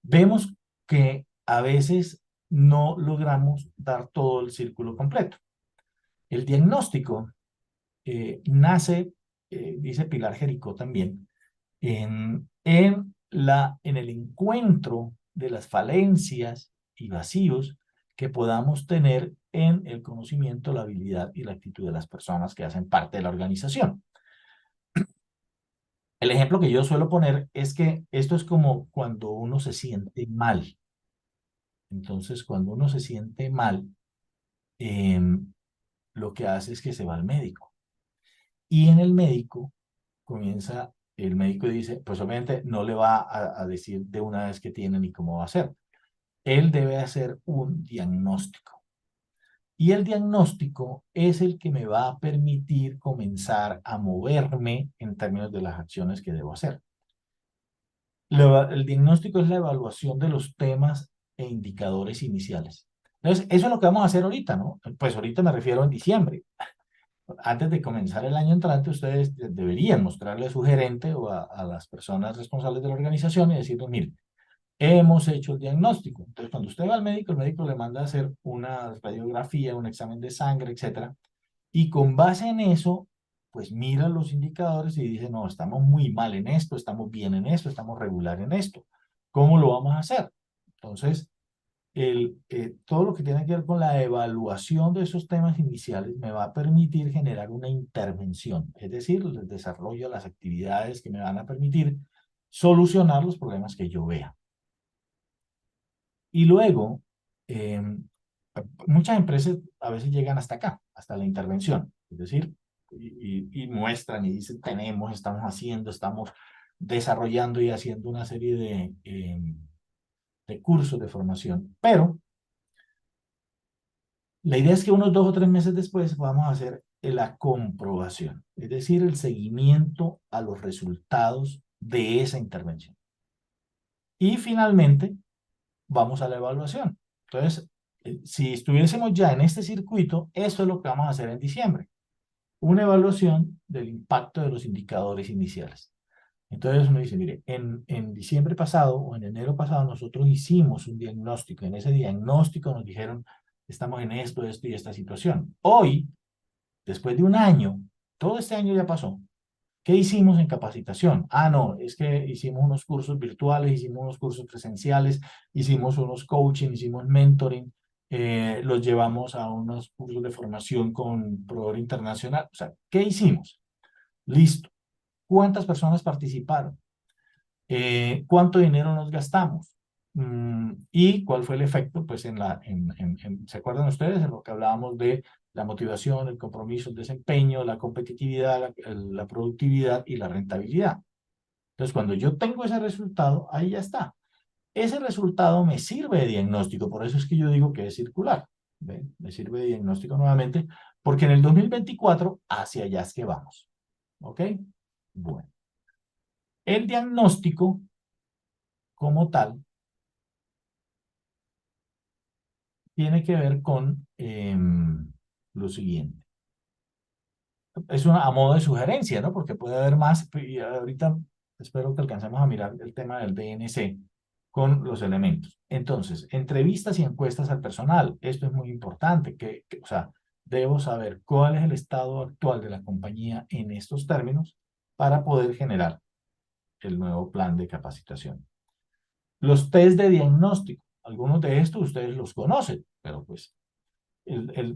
vemos que a veces no logramos dar todo el círculo completo. El diagnóstico nace, dice Pilar Jericó también, en el encuentro de las falencias y vacíos que podamos tener en el conocimiento, la habilidad y la actitud de las personas que hacen parte de la organización. El ejemplo que yo suelo poner es que esto es como cuando uno se siente mal. Entonces, cuando uno se siente mal, lo que hace es que se va al médico. Y en el médico el médico dice, pues obviamente no le va a decir de una vez qué tiene ni cómo va a hacer. Él debe hacer un diagnóstico. Y el diagnóstico es el que me va a permitir comenzar a moverme en términos de las acciones que debo hacer. El diagnóstico es la evaluación de los temas e indicadores iniciales. Entonces, eso es lo que vamos a hacer ahorita, ¿no? Pues ahorita me refiero en diciembre. Antes de comenzar el año entrante, ustedes deberían mostrarle a su gerente o a las personas responsables de la organización y decirles, mire, hemos hecho el diagnóstico. Entonces, cuando usted va al médico, el médico le manda a hacer una radiografía, un examen de sangre, etcétera, y con base en eso, pues mira los indicadores y dice, no, estamos muy mal en esto, estamos bien en esto, estamos regular en esto. ¿Cómo lo vamos a hacer? Entonces, todo lo que tiene que ver con la evaluación de esos temas iniciales me va a permitir generar una intervención, es decir, el desarrollo de las actividades que me van a permitir solucionar los problemas que yo vea. Y luego, muchas empresas a veces llegan hasta acá, hasta la intervención, es decir, y muestran y dicen, estamos haciendo, estamos desarrollando y haciendo una serie de cursos de formación, pero la idea es que unos 2 o 3 meses después vamos a hacer la comprobación, es decir, el seguimiento a los resultados de esa intervención. Y finalmente, vamos a la evaluación. Entonces, si estuviésemos ya en este circuito, eso es lo que vamos a hacer en diciembre. Una evaluación del impacto de los indicadores iniciales. Entonces uno dice, mire, en diciembre pasado o en enero pasado nosotros hicimos un diagnóstico. En ese diagnóstico nos dijeron, estamos en esto y esta situación. Hoy, después de un año, todo este año ya pasó. ¿Qué hicimos en capacitación? Ah, no, es que hicimos unos cursos virtuales, hicimos unos cursos presenciales, hicimos unos coaching, hicimos mentoring, los llevamos a unos cursos de formación con proveedor internacional. O sea, ¿qué hicimos? Listo. ¿Cuántas personas participaron? ¿Cuánto dinero nos gastamos? ¿Y cuál fue el efecto? Pues ¿se acuerdan ustedes en lo que hablábamos de la motivación, el compromiso, el desempeño, la competitividad, la productividad y la rentabilidad. Entonces, cuando yo tengo ese resultado, ahí ya está. Ese resultado me sirve de diagnóstico, por eso es que yo digo que es circular. ¿Ven? Me sirve de diagnóstico nuevamente, porque en el 2024 hacia allá es que vamos. ¿Ok? Bueno. El diagnóstico, como tal, tiene que ver con lo siguiente. Es a modo de sugerencia, ¿no? Porque puede haber más, y ahorita espero que alcancemos a mirar el tema del DNC con los elementos. Entonces, entrevistas y encuestas al personal. Esto es muy importante, o sea, debo saber cuál es el estado actual de la compañía en estos términos para poder generar el nuevo plan de capacitación. Los test de diagnóstico. Algunos de estos ustedes los conocen, pero pues,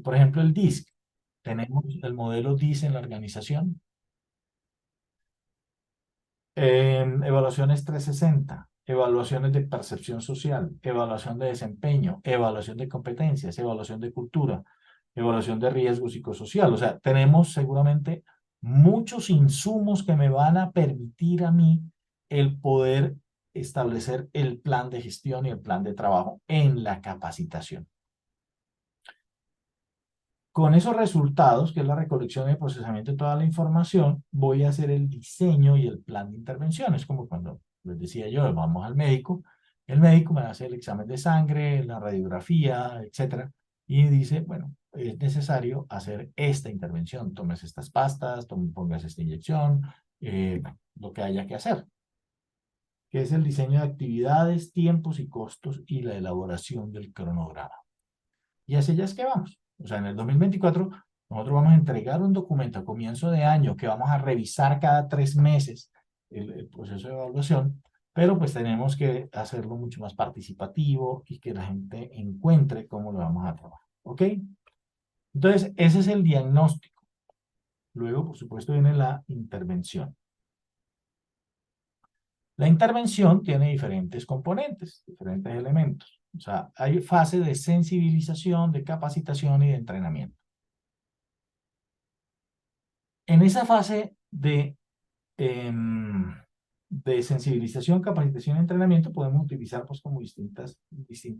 por ejemplo, el DISC. Tenemos el modelo DISC en la organización. Evaluaciones 360, evaluaciones de percepción social, evaluación de desempeño, evaluación de competencias, evaluación de cultura, evaluación de riesgo psicosocial. O sea, tenemos seguramente muchos insumos que me van a permitir a mí el poder establecer el plan de gestión y el plan de trabajo en la capacitación. Con esos resultados, que es la recolección y procesamiento de toda la información, voy a hacer el diseño y el plan de intervención. Es como cuando les decía yo, vamos al médico, el médico me hace el examen de sangre, la radiografía, etcétera, y dice, bueno, es necesario hacer esta intervención, tomes estas pastas, pongas esta inyección, lo que haya que hacer, que es el diseño de actividades, tiempos y costos y la elaboración del cronograma. Y hacia allá es que vamos. O sea, en el 2024 nosotros vamos a entregar un documento a comienzo de año que vamos a revisar cada 3 meses el proceso de evaluación, pero pues tenemos que hacerlo mucho más participativo y que la gente encuentre cómo lo vamos a trabajar. ¿Ok? Entonces, ese es el diagnóstico. Luego, por supuesto, viene la intervención. La intervención tiene diferentes componentes, diferentes elementos. O sea, hay fase de sensibilización, de capacitación y de entrenamiento. En esa fase de sensibilización, capacitación y entrenamiento podemos utilizar pues como distintas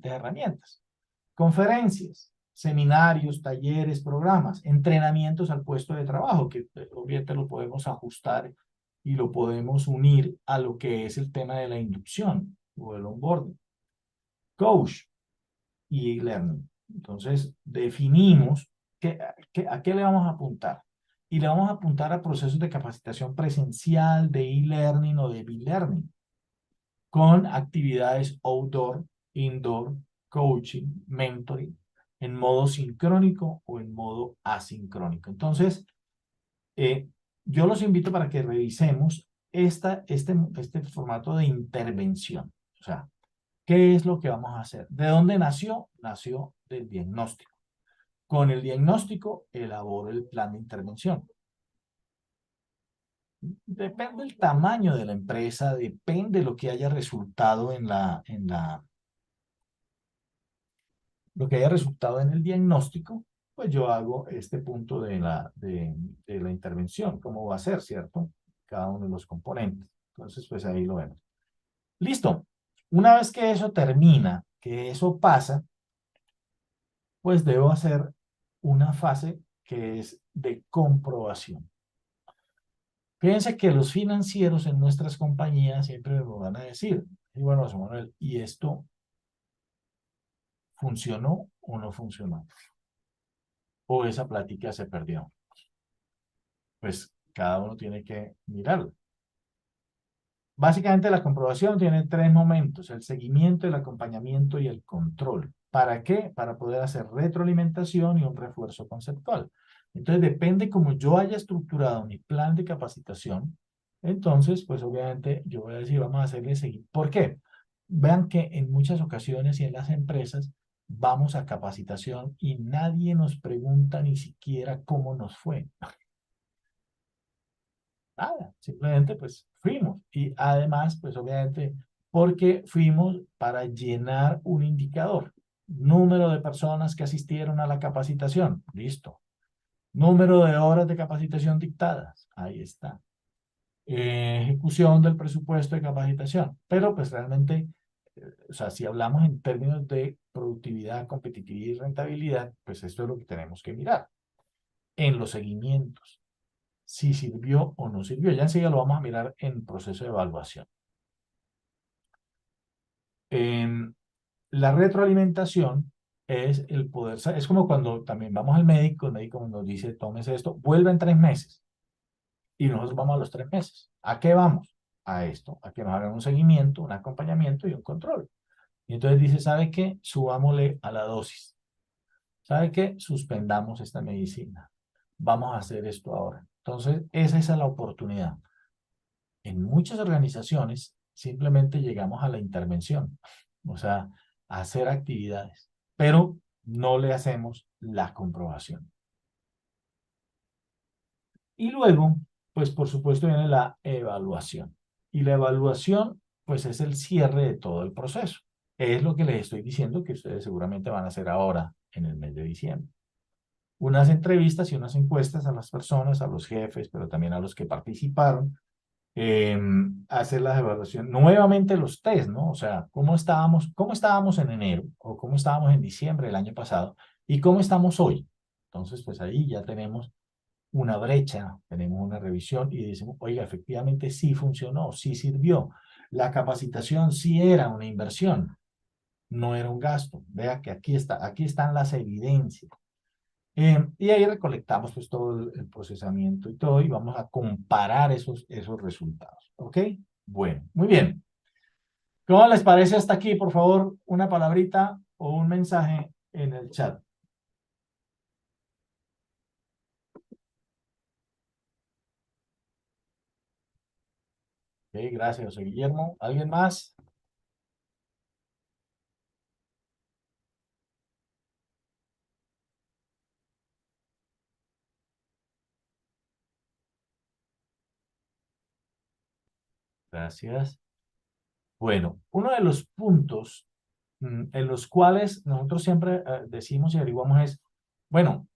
herramientas. Conferencias, seminarios, talleres, programas, entrenamientos al puesto de trabajo, que obviamente lo podemos ajustar y lo podemos unir a lo que es el tema de la inducción o el onboarding. Coach y e-learning. Entonces, definimos a qué le vamos a apuntar. Y le vamos a apuntar a procesos de capacitación presencial, de e-learning o de e-learning, con actividades outdoor, indoor, coaching, mentoring, en modo sincrónico o en modo asincrónico. Entonces, yo los invito para que revisemos este formato de intervención. O sea, ¿qué es lo que vamos a hacer? ¿De dónde nació? Nació del diagnóstico. Con el diagnóstico elaboro el plan de intervención. Depende del tamaño de la empresa, depende de lo que haya resultado lo que haya resultado en el diagnóstico, pues yo hago este punto de la intervención, cómo va a ser, ¿cierto? Cada uno de los componentes. Entonces, pues ahí lo vemos. Listo. Una vez que eso termina, que eso pasa, pues debo hacer una fase que es de comprobación. Fíjense que los financieros en nuestras compañías siempre me van a decir, y bueno, José Manuel, ¿y esto funcionó o no funcionó? ¿O esa plática se perdió? Pues cada uno tiene que mirarlo. Básicamente la comprobación tiene 3 momentos: el seguimiento, el acompañamiento y el control. ¿Para qué? Para poder hacer retroalimentación y un refuerzo conceptual. Entonces depende cómo yo haya estructurado mi plan de capacitación, entonces pues obviamente yo voy a decir vamos a hacerle seguimiento. ¿Por qué? Vean que en muchas ocasiones y en las empresas vamos a capacitación y nadie nos pregunta ni siquiera cómo nos fue. Nada, simplemente pues fuimos. Y además, pues obviamente, porque fuimos para llenar un indicador. Número de personas que asistieron a la capacitación. Listo, Número de horas de capacitación dictadas. Ahí está. Ejecución del presupuesto de capacitación. Pero pues realmente, o sea, si hablamos en términos de productividad, competitividad y rentabilidad, pues esto es lo que tenemos que mirar. En los seguimientos, si sirvió o no sirvió. Ya enseguida lo vamos a mirar en proceso de evaluación. La retroalimentación es el poder, es como cuando también vamos al médico, el médico nos dice, tómese esto, vuelve en 3 meses. Y nosotros vamos a los 3 meses. ¿A qué vamos? A esto, a que nos hagan un seguimiento, un acompañamiento y un control. Y entonces dice, ¿sabe qué? Subámosle a la dosis. ¿Sabe qué? Suspendamos esta medicina. Vamos a hacer esto ahora. Entonces, esa es la oportunidad. En muchas organizaciones simplemente llegamos a la intervención, o sea, a hacer actividades, pero no le hacemos la comprobación. Y luego, pues por supuesto viene la evaluación. Y la evaluación, pues es el cierre de todo el proceso. Es lo que les estoy diciendo que ustedes seguramente van a hacer ahora en el mes de diciembre. Unas entrevistas y unas encuestas a las personas, a los jefes, pero también a los que participaron, hacer las evaluaciones, nuevamente los test, ¿no? O sea, cómo estábamos en enero o cómo estábamos en diciembre del año pasado y cómo estamos hoy. Entonces, pues ahí ya tenemos una brecha, tenemos una revisión y decimos, oiga, efectivamente sí funcionó, sí sirvió. La capacitación sí era una inversión, no era un gasto. Vea que aquí están las evidencias. Y ahí recolectamos pues todo el procesamiento y todo y vamos a comparar esos resultados. ¿Ok? Bueno, muy bien. ¿Cómo les parece hasta aquí? Por favor, una palabrita o un mensaje en el chat. Ok, gracias, José Guillermo. ¿Alguien más? Gracias. Bueno, uno de los puntos en los cuales nosotros siempre decimos y averiguamos es, bueno,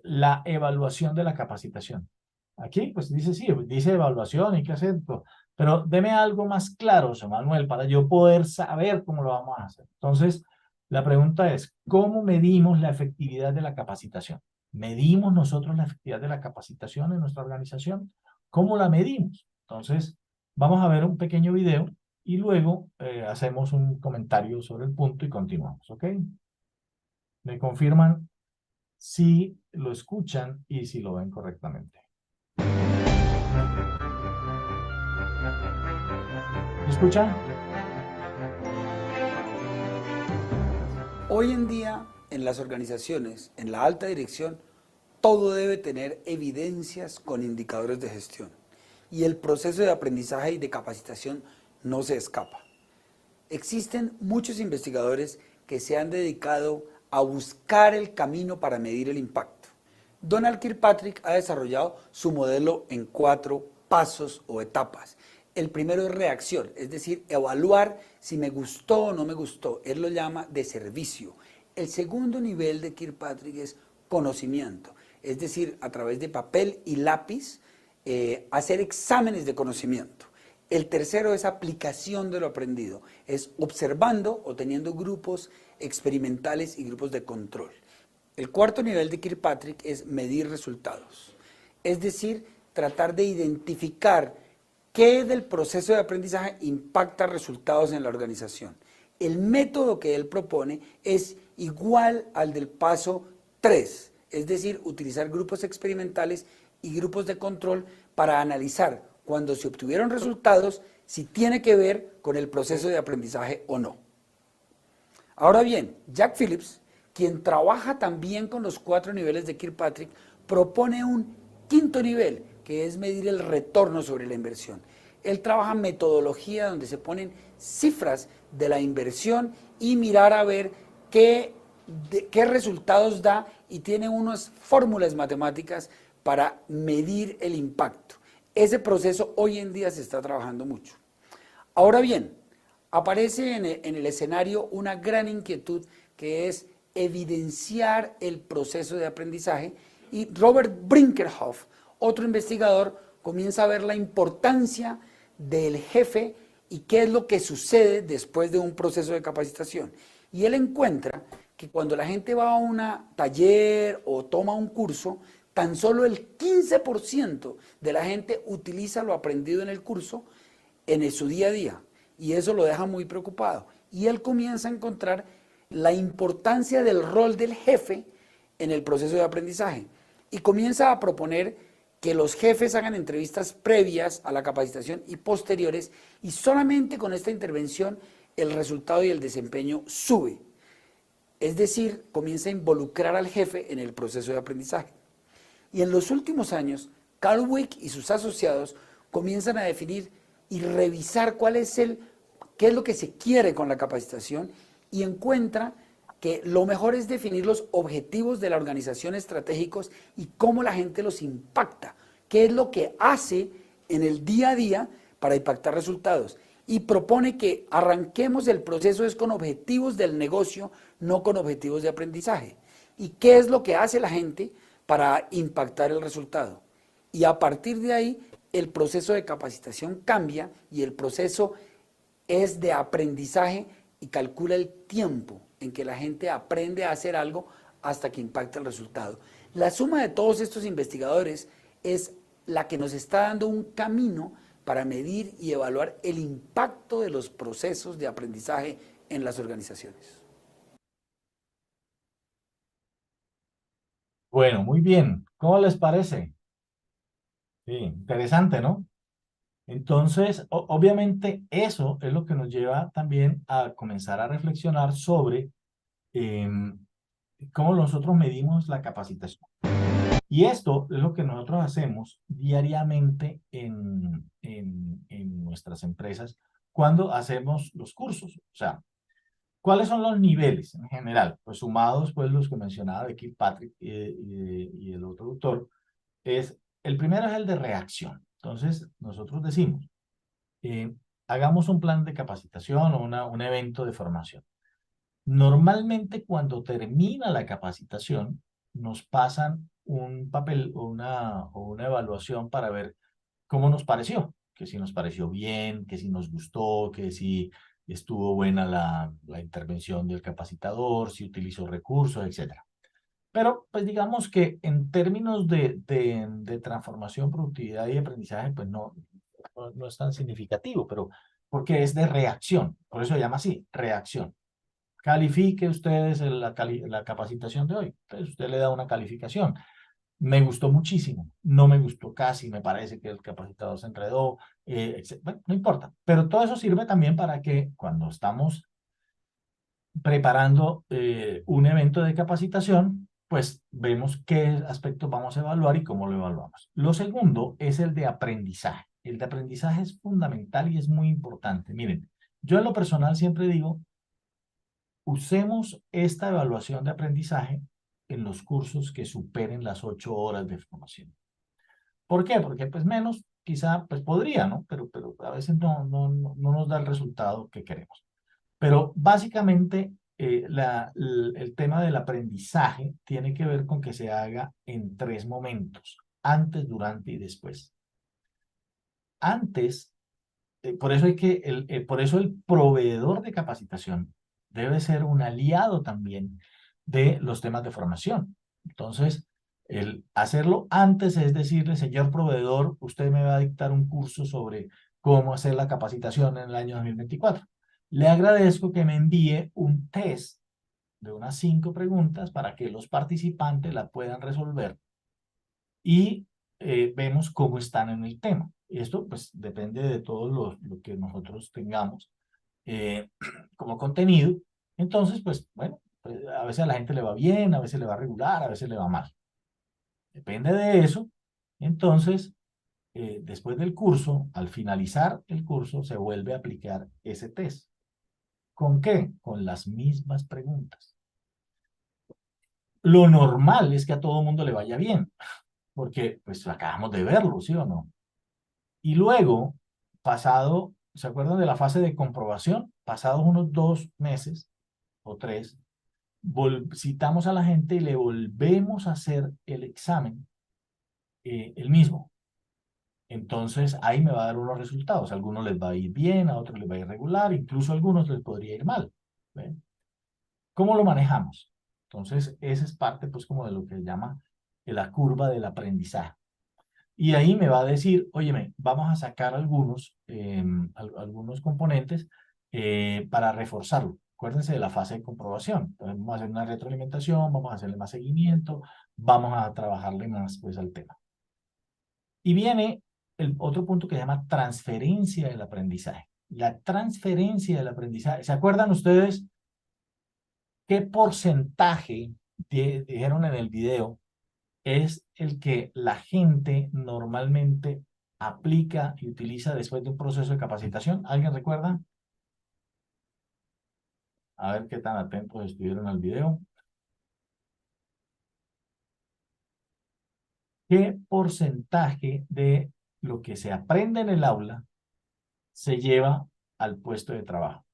la evaluación de la capacitación. Aquí, pues dice, sí, dice evaluación, hay que hacer, pero deme algo más claro, José Manuel, para yo poder saber cómo lo vamos a hacer. Entonces, la pregunta es, ¿cómo medimos la efectividad de la capacitación? ¿Medimos nosotros la efectividad de la capacitación en nuestra organización? ¿Cómo la medimos? Entonces, vamos a ver un pequeño video y luego hacemos un comentario sobre el punto y continuamos, ¿ok? ¿Me confirman si lo escuchan y si lo ven correctamente? ¿Me escuchan? Hoy en día, en las organizaciones, en la alta dirección, todo debe tener evidencias con indicadores de gestión. Y el proceso de aprendizaje y de capacitación no se escapa. Existen muchos investigadores que se han dedicado a buscar el camino para medir el impacto. Donald Kirkpatrick ha desarrollado su modelo en 4 pasos o etapas. El primero es reacción, es decir, evaluar si me gustó o no me gustó. Él lo llama de servicio. El segundo nivel de Kirkpatrick es conocimiento, es decir, a través de papel y lápiz, hacer exámenes de conocimiento. El tercero es aplicación de lo aprendido, es observando o teniendo grupos experimentales y grupos de control. El cuarto nivel de Kirkpatrick es medir resultados, es decir, tratar de identificar qué del proceso de aprendizaje impacta resultados en la organización. El método que él propone es igual al del paso 3, es decir, utilizar grupos experimentales y grupos de control para analizar cuando se obtuvieron resultados si tiene que ver con el proceso de aprendizaje o no. Ahora bien, Jack Phillips, quien trabaja también con los 4 niveles de Kirkpatrick, propone un quinto nivel, que es medir el retorno sobre la inversión. Él trabaja metodología donde se ponen cifras de la inversión y mirar a ver qué resultados da y tiene unas fórmulas matemáticas para medir el impacto. Ese proceso hoy en día se está trabajando mucho. Ahora bien, aparece en el escenario una gran inquietud que es evidenciar el proceso de aprendizaje Y Robert Brinkerhoff, otro investigador, comienza a ver la importancia del jefe y qué es lo que sucede después de un proceso de capacitación. Y él encuentra que cuando la gente va a un taller o toma un curso, tan solo el 15% de la gente utiliza lo aprendido en el curso en su día a día. Y eso lo deja muy preocupado. Y él comienza a encontrar la importancia del rol del jefe en el proceso de aprendizaje. Y comienza a proponer que los jefes hagan entrevistas previas a la capacitación y posteriores, y solamente con esta intervención el resultado y el desempeño sube. Es decir, comienza a involucrar al jefe en el proceso de aprendizaje. Y en los últimos años, Carlwick y sus asociados comienzan a definir y revisar qué es lo que se quiere con la capacitación, y encuentra que lo mejor es definir los objetivos de la organización estratégicos y cómo la gente los impacta, qué es lo que hace en el día a día para impactar resultados. Y propone que arranquemos el proceso es con objetivos del negocio, no con objetivos de aprendizaje. ¿Y qué es lo que hace la gente para impactar el resultado? Y a partir de ahí, el proceso de capacitación cambia y el proceso es de aprendizaje y calcula el tiempo en que la gente aprende a hacer algo hasta que impacta el resultado. La suma de todos estos investigadores es la que nos está dando un camino para medir y evaluar el impacto de los procesos de aprendizaje en las organizaciones. Bueno, muy bien. ¿Cómo les parece? Sí, interesante, ¿no? Entonces, obviamente eso es lo que nos lleva también a comenzar a reflexionar sobre cómo nosotros medimos la capacitación. Y esto es lo que nosotros hacemos diariamente en nuestras empresas cuando hacemos los cursos. O sea, ¿cuáles son los niveles en general? Pues sumados, pues los que mencionaba de Kilpatrick y el otro autor, el primero es el de reacción. Entonces, nosotros decimos, hagamos un plan de capacitación o un evento de formación. Normalmente cuando termina la capacitación, nos pasan un papel o una evaluación para ver cómo nos pareció, que si nos pareció bien, que si nos gustó, que si estuvo buena la intervención del capacitador, si utilizó recursos, etc. Pero, pues digamos que en términos de transformación, productividad y aprendizaje, pues no es tan significativo, pero porque es de reacción, por eso se llama así, reacción. Califique ustedes la capacitación de hoy. Entonces usted le da una calificación. Me gustó muchísimo, no me gustó casi, me parece que el capacitador se enredó, bueno, no importa. Pero todo eso sirve también para que cuando estamos preparando un evento de capacitación, pues vemos qué aspectos vamos a evaluar y cómo lo evaluamos. Lo segundo es el de aprendizaje. El de aprendizaje es fundamental y es muy importante. Miren, yo en lo personal siempre digo, usemos esta evaluación de aprendizaje en los cursos que superen las 8 horas de formación. ¿Por qué? Porque pues menos, quizá, pues podría, ¿no? Pero a veces no nos da el resultado que queremos. Pero básicamente el tema del aprendizaje tiene que ver con que se haga en 3 momentos, antes, durante y después. Antes, por eso por eso el proveedor de capacitación debe ser un aliado también de los temas de formación. Entonces, el hacerlo antes es decirle, señor proveedor, usted me va a dictar un curso sobre cómo hacer la capacitación en el año 2024. Le agradezco que me envíe un test de unas 5 preguntas para que los participantes la puedan resolver y vemos cómo están en el tema. Esto pues depende de todo lo que nosotros tengamos como contenido. Entonces, pues bueno, pues, a veces a la gente le va bien, a veces le va regular, a veces le va mal. Depende de eso. Entonces, después del curso, al finalizar el curso, se vuelve a aplicar ese test. ¿Con qué? Con las mismas preguntas. Lo normal es que a todo mundo le vaya bien, porque pues acabamos de verlo, ¿sí o no? Y luego, ¿se acuerdan de la fase de comprobación? Pasados unos 2 meses o 3, citamos a la gente y le volvemos a hacer el examen, el mismo. Entonces, ahí me va a dar unos resultados. A algunos les va a ir bien, a otros les va a ir regular, incluso a algunos les podría ir mal. ¿Ven? ¿Cómo lo manejamos? Entonces, esa es parte, pues, como de lo que se llama la curva del aprendizaje. Y ahí me va a decir, óyeme, vamos a sacar algunos componentes para reforzarlo. Acuérdense de la fase de comprobación. Entonces, vamos a hacer una retroalimentación, vamos a hacerle más seguimiento, vamos a trabajarle más, pues, al tema. Y viene el otro punto que se llama transferencia del aprendizaje. La transferencia del aprendizaje. ¿Se acuerdan ustedes qué porcentaje, dijeron en el video, es el que la gente normalmente aplica y utiliza después de un proceso de capacitación? ¿Alguien recuerda? A ver qué tan atentos estuvieron al video. ¿Qué porcentaje de lo que se aprende en el aula se lleva al puesto de trabajo?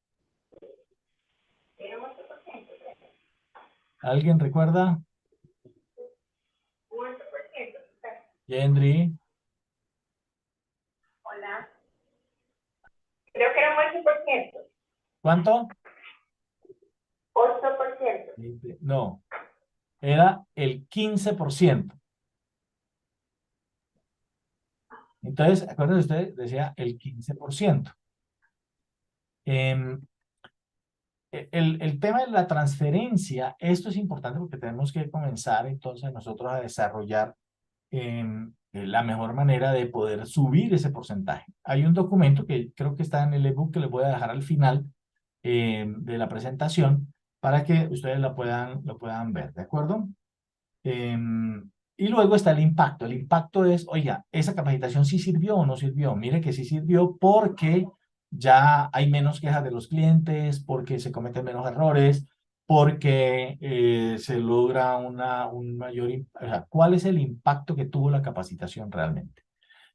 ¿Alguien recuerda? Yendri. Hola. Creo que era un 8%. ¿Cuánto? 8%. No, era el 15%. Entonces, acuérdense ustedes, decía el 15%. El tema de la transferencia, esto es importante porque tenemos que comenzar entonces nosotros a desarrollar la mejor manera de poder subir ese porcentaje. Hay un documento que creo que está en el ebook que les voy a dejar al final de la presentación para que ustedes lo puedan ver, ¿de acuerdo? Y luego está el impacto. El impacto es, oiga, ¿esa capacitación sí sirvió o no sirvió? Mire que sí sirvió porque ya hay menos quejas de los clientes, porque se cometen menos errores, porque se logra un mayor... O sea, ¿cuál es el impacto que tuvo la capacitación realmente?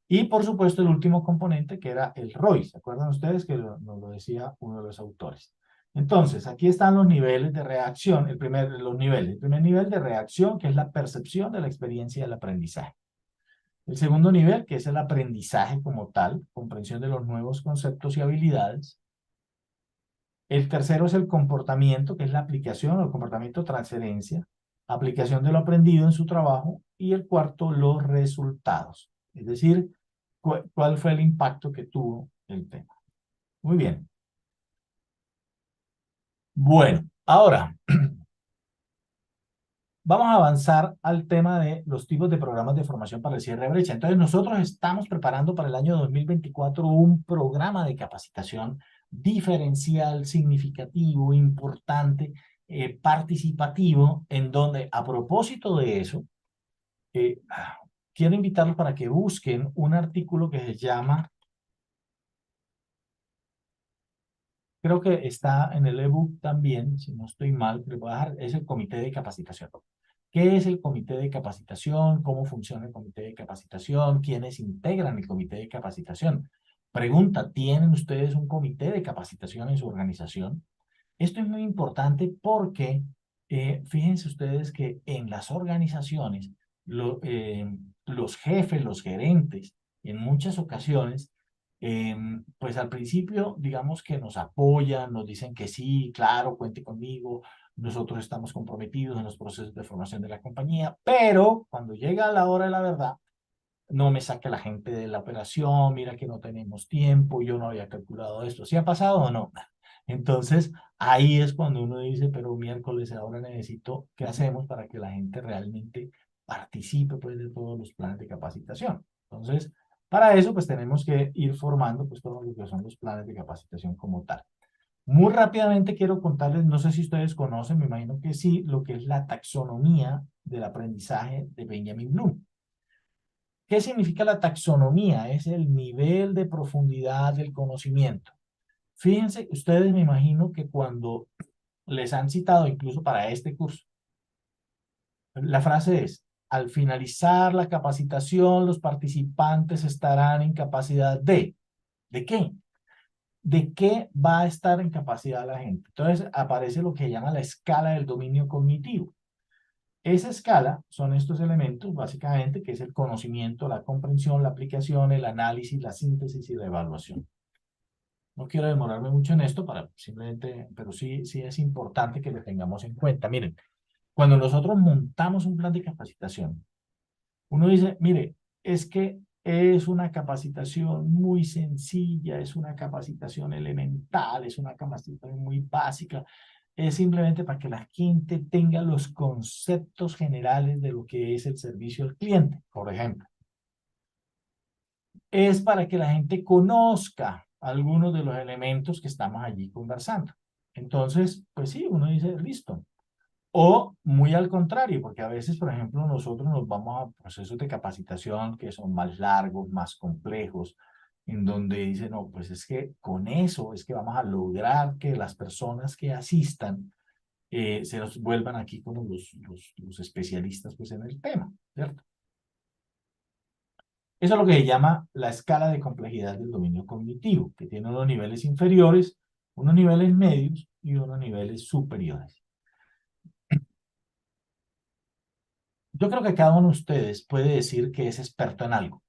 Y, por supuesto, el último componente, que era el ROI. ¿Se acuerdan ustedes que nos lo decía uno de los autores? Entonces, aquí están los niveles de reacción, el primer nivel de reacción, que es la percepción de la experiencia del aprendizaje. El segundo nivel, que es el aprendizaje como tal, comprensión de los nuevos conceptos y habilidades. El tercero es el comportamiento, que es la aplicación o el comportamiento transferencia, aplicación de lo aprendido en su trabajo. Y el cuarto, los resultados. Es decir, cuál fue el impacto que tuvo el tema. Muy bien. Bueno, ahora vamos a avanzar al tema de los tipos de programas de formación para el cierre de brecha. Entonces, nosotros estamos preparando para el año 2024 un programa de capacitación diferencial, significativo, importante, participativo, en donde, a propósito de eso, quiero invitarlos para que busquen un artículo que se llama, creo que está en el ebook también, si no estoy mal, les voy a dejar, es el comité de capacitación. ¿Qué es el comité de capacitación? ¿Cómo funciona el comité de capacitación? ¿Quiénes integran el comité de capacitación? Pregunta, ¿tienen ustedes un comité de capacitación en su organización? Esto es muy importante porque fíjense ustedes que en las organizaciones los jefes, los gerentes, en muchas ocasiones, pues al principio digamos que nos apoyan, nos dicen que sí, claro, cuente conmigo, nosotros estamos comprometidos en los procesos de formación de la compañía, pero cuando llega la hora de la verdad, no me saque la gente de la operación, mira que no tenemos tiempo, yo no había calculado esto, ¿sí ha pasado o no? Entonces, ahí es cuando uno dice, pero miércoles ahora necesito, ¿qué hacemos para que la gente realmente participe pues de todos los planes de capacitación? Entonces, para eso pues tenemos que ir formando pues todo lo que son los planes de capacitación como tal. Muy rápidamente quiero contarles, no sé si ustedes conocen, me imagino que sí, lo que es la taxonomía del aprendizaje de Benjamin Bloom. ¿Qué significa la taxonomía? Es el nivel de profundidad del conocimiento. Fíjense, ustedes me imagino que cuando les han citado, incluso para este curso, la frase es, al finalizar la capacitación, los participantes estarán en capacidad de... ¿De qué? de qué va a estar en capacidad la gente. Entonces aparece lo que se llama la escala del dominio cognitivo. Esa escala son estos elementos, básicamente, que es el conocimiento, la comprensión, la aplicación, el análisis, la síntesis y la evaluación. No quiero demorarme mucho en esto, para simplemente, pero sí es importante que lo tengamos en cuenta. Miren, cuando nosotros montamos un plan de capacitación, uno dice, mire, es que es una capacitación muy sencilla, es una capacitación elemental, es una capacitación muy básica, es simplemente para que la gente tenga los conceptos generales de lo que es el servicio al cliente, por ejemplo. Es para que la gente conozca algunos de los elementos que estamos allí conversando. Entonces, pues sí, uno dice, listo. O muy al contrario, porque a veces, por ejemplo, nosotros nos vamos a procesos de capacitación que son más largos, más complejos, en donde dicen, no, pues es que con eso es que vamos a lograr que las personas que asistan se nos vuelvan aquí como los especialistas pues, en el tema, ¿cierto? Eso es lo que se llama la escala de complejidad del dominio cognitivo, que tiene unos niveles inferiores, unos niveles medios y unos niveles superiores. Yo creo que cada uno de ustedes puede decir que es experto en algo.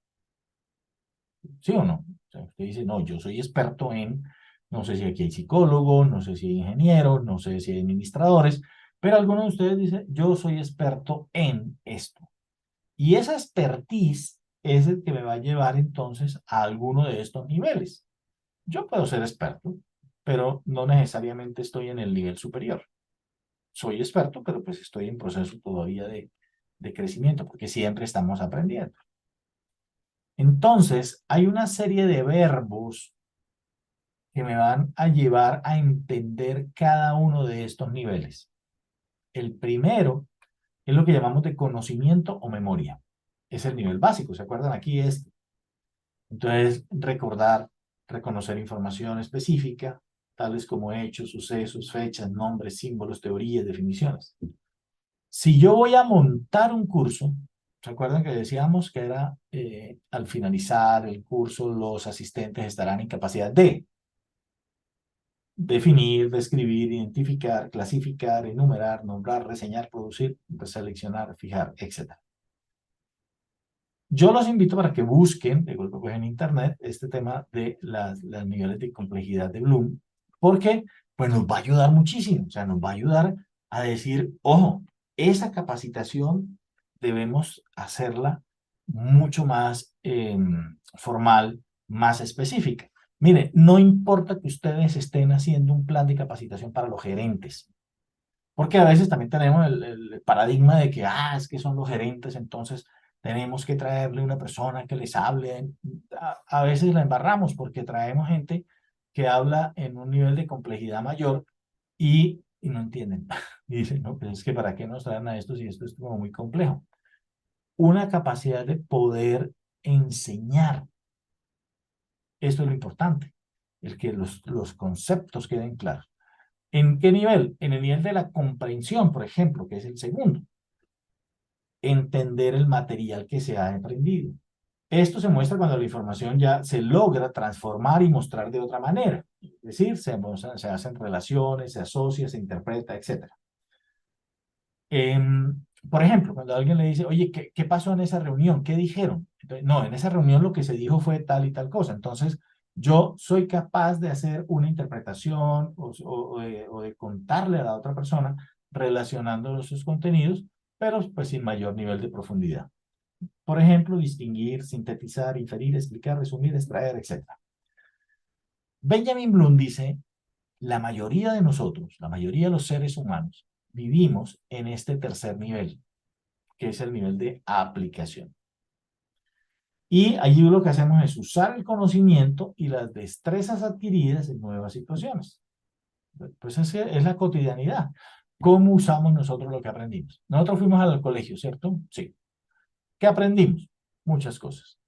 ¿Sí o no? O sea, usted dice, no, yo soy experto en, no sé si aquí hay psicólogos, no sé si hay ingenieros, no sé si hay administradores, pero algunos de ustedes dicen, yo soy experto en esto. Y esa expertise es el que me va a llevar entonces a alguno de estos niveles. Yo puedo ser experto, pero no necesariamente estoy en el nivel superior. Soy experto, pero pues estoy en proceso todavía de crecimiento, porque siempre estamos aprendiendo. Entonces, hay una serie de verbos que me van a llevar a entender cada uno de estos niveles. El primero es lo que llamamos de conocimiento o memoria. Es el nivel básico, ¿se acuerdan? Aquí es, entonces, recordar, reconocer información específica, tales como hechos, sucesos, fechas, nombres, símbolos, teorías, definiciones. Si yo voy a montar un curso, ¿se acuerdan que decíamos que era al finalizar el curso los asistentes estarán en capacidad de definir, describir, identificar, clasificar, enumerar, nombrar, reseñar, producir, seleccionar, fijar, etc. Yo los invito para que busquen, de golpe pues en internet, este tema de los niveles de complejidad de Bloom, porque pues nos va a ayudar muchísimo, o sea, nos va a ayudar a decir, ojo, esa capacitación debemos hacerla mucho más formal, más específica. Mire, no importa que ustedes estén haciendo un plan de capacitación para los gerentes, porque a veces también tenemos el paradigma de que, es que son los gerentes, entonces tenemos que traerle una persona que les hable. A veces la embarramos porque traemos gente que habla en un nivel de complejidad mayor y no entienden. Y dicen, no, pues es que ¿para qué nos traen a esto si esto es como muy complejo? Una capacidad de poder enseñar. Esto es lo importante, el que los conceptos queden claros. ¿En qué nivel? En el nivel de la comprensión, por ejemplo, que es el segundo. Entender el material que se ha aprendido. Esto se muestra cuando la información ya se logra transformar y mostrar de otra manera. Es decir, se hacen relaciones, se asocia, se interpreta, etc. Por ejemplo, cuando alguien le dice, oye, ¿qué pasó en esa reunión? ¿Qué dijeron? Entonces, no, en esa reunión lo que se dijo fue tal y tal cosa. Entonces, yo soy capaz de hacer una interpretación o de contarle a la otra persona relacionando sus contenidos, pero pues sin mayor nivel de profundidad. Por ejemplo, distinguir, sintetizar, inferir, explicar, resumir, extraer, etc. Benjamin Bloom dice, la mayoría de nosotros, la mayoría de los seres humanos, vivimos en este tercer nivel, que es el nivel de aplicación. Y allí lo que hacemos es usar el conocimiento y las destrezas adquiridas en nuevas situaciones. Pues es la cotidianidad. ¿Cómo usamos nosotros lo que aprendimos? Nosotros fuimos al colegio, ¿cierto? Sí. ¿Qué aprendimos? Muchas cosas.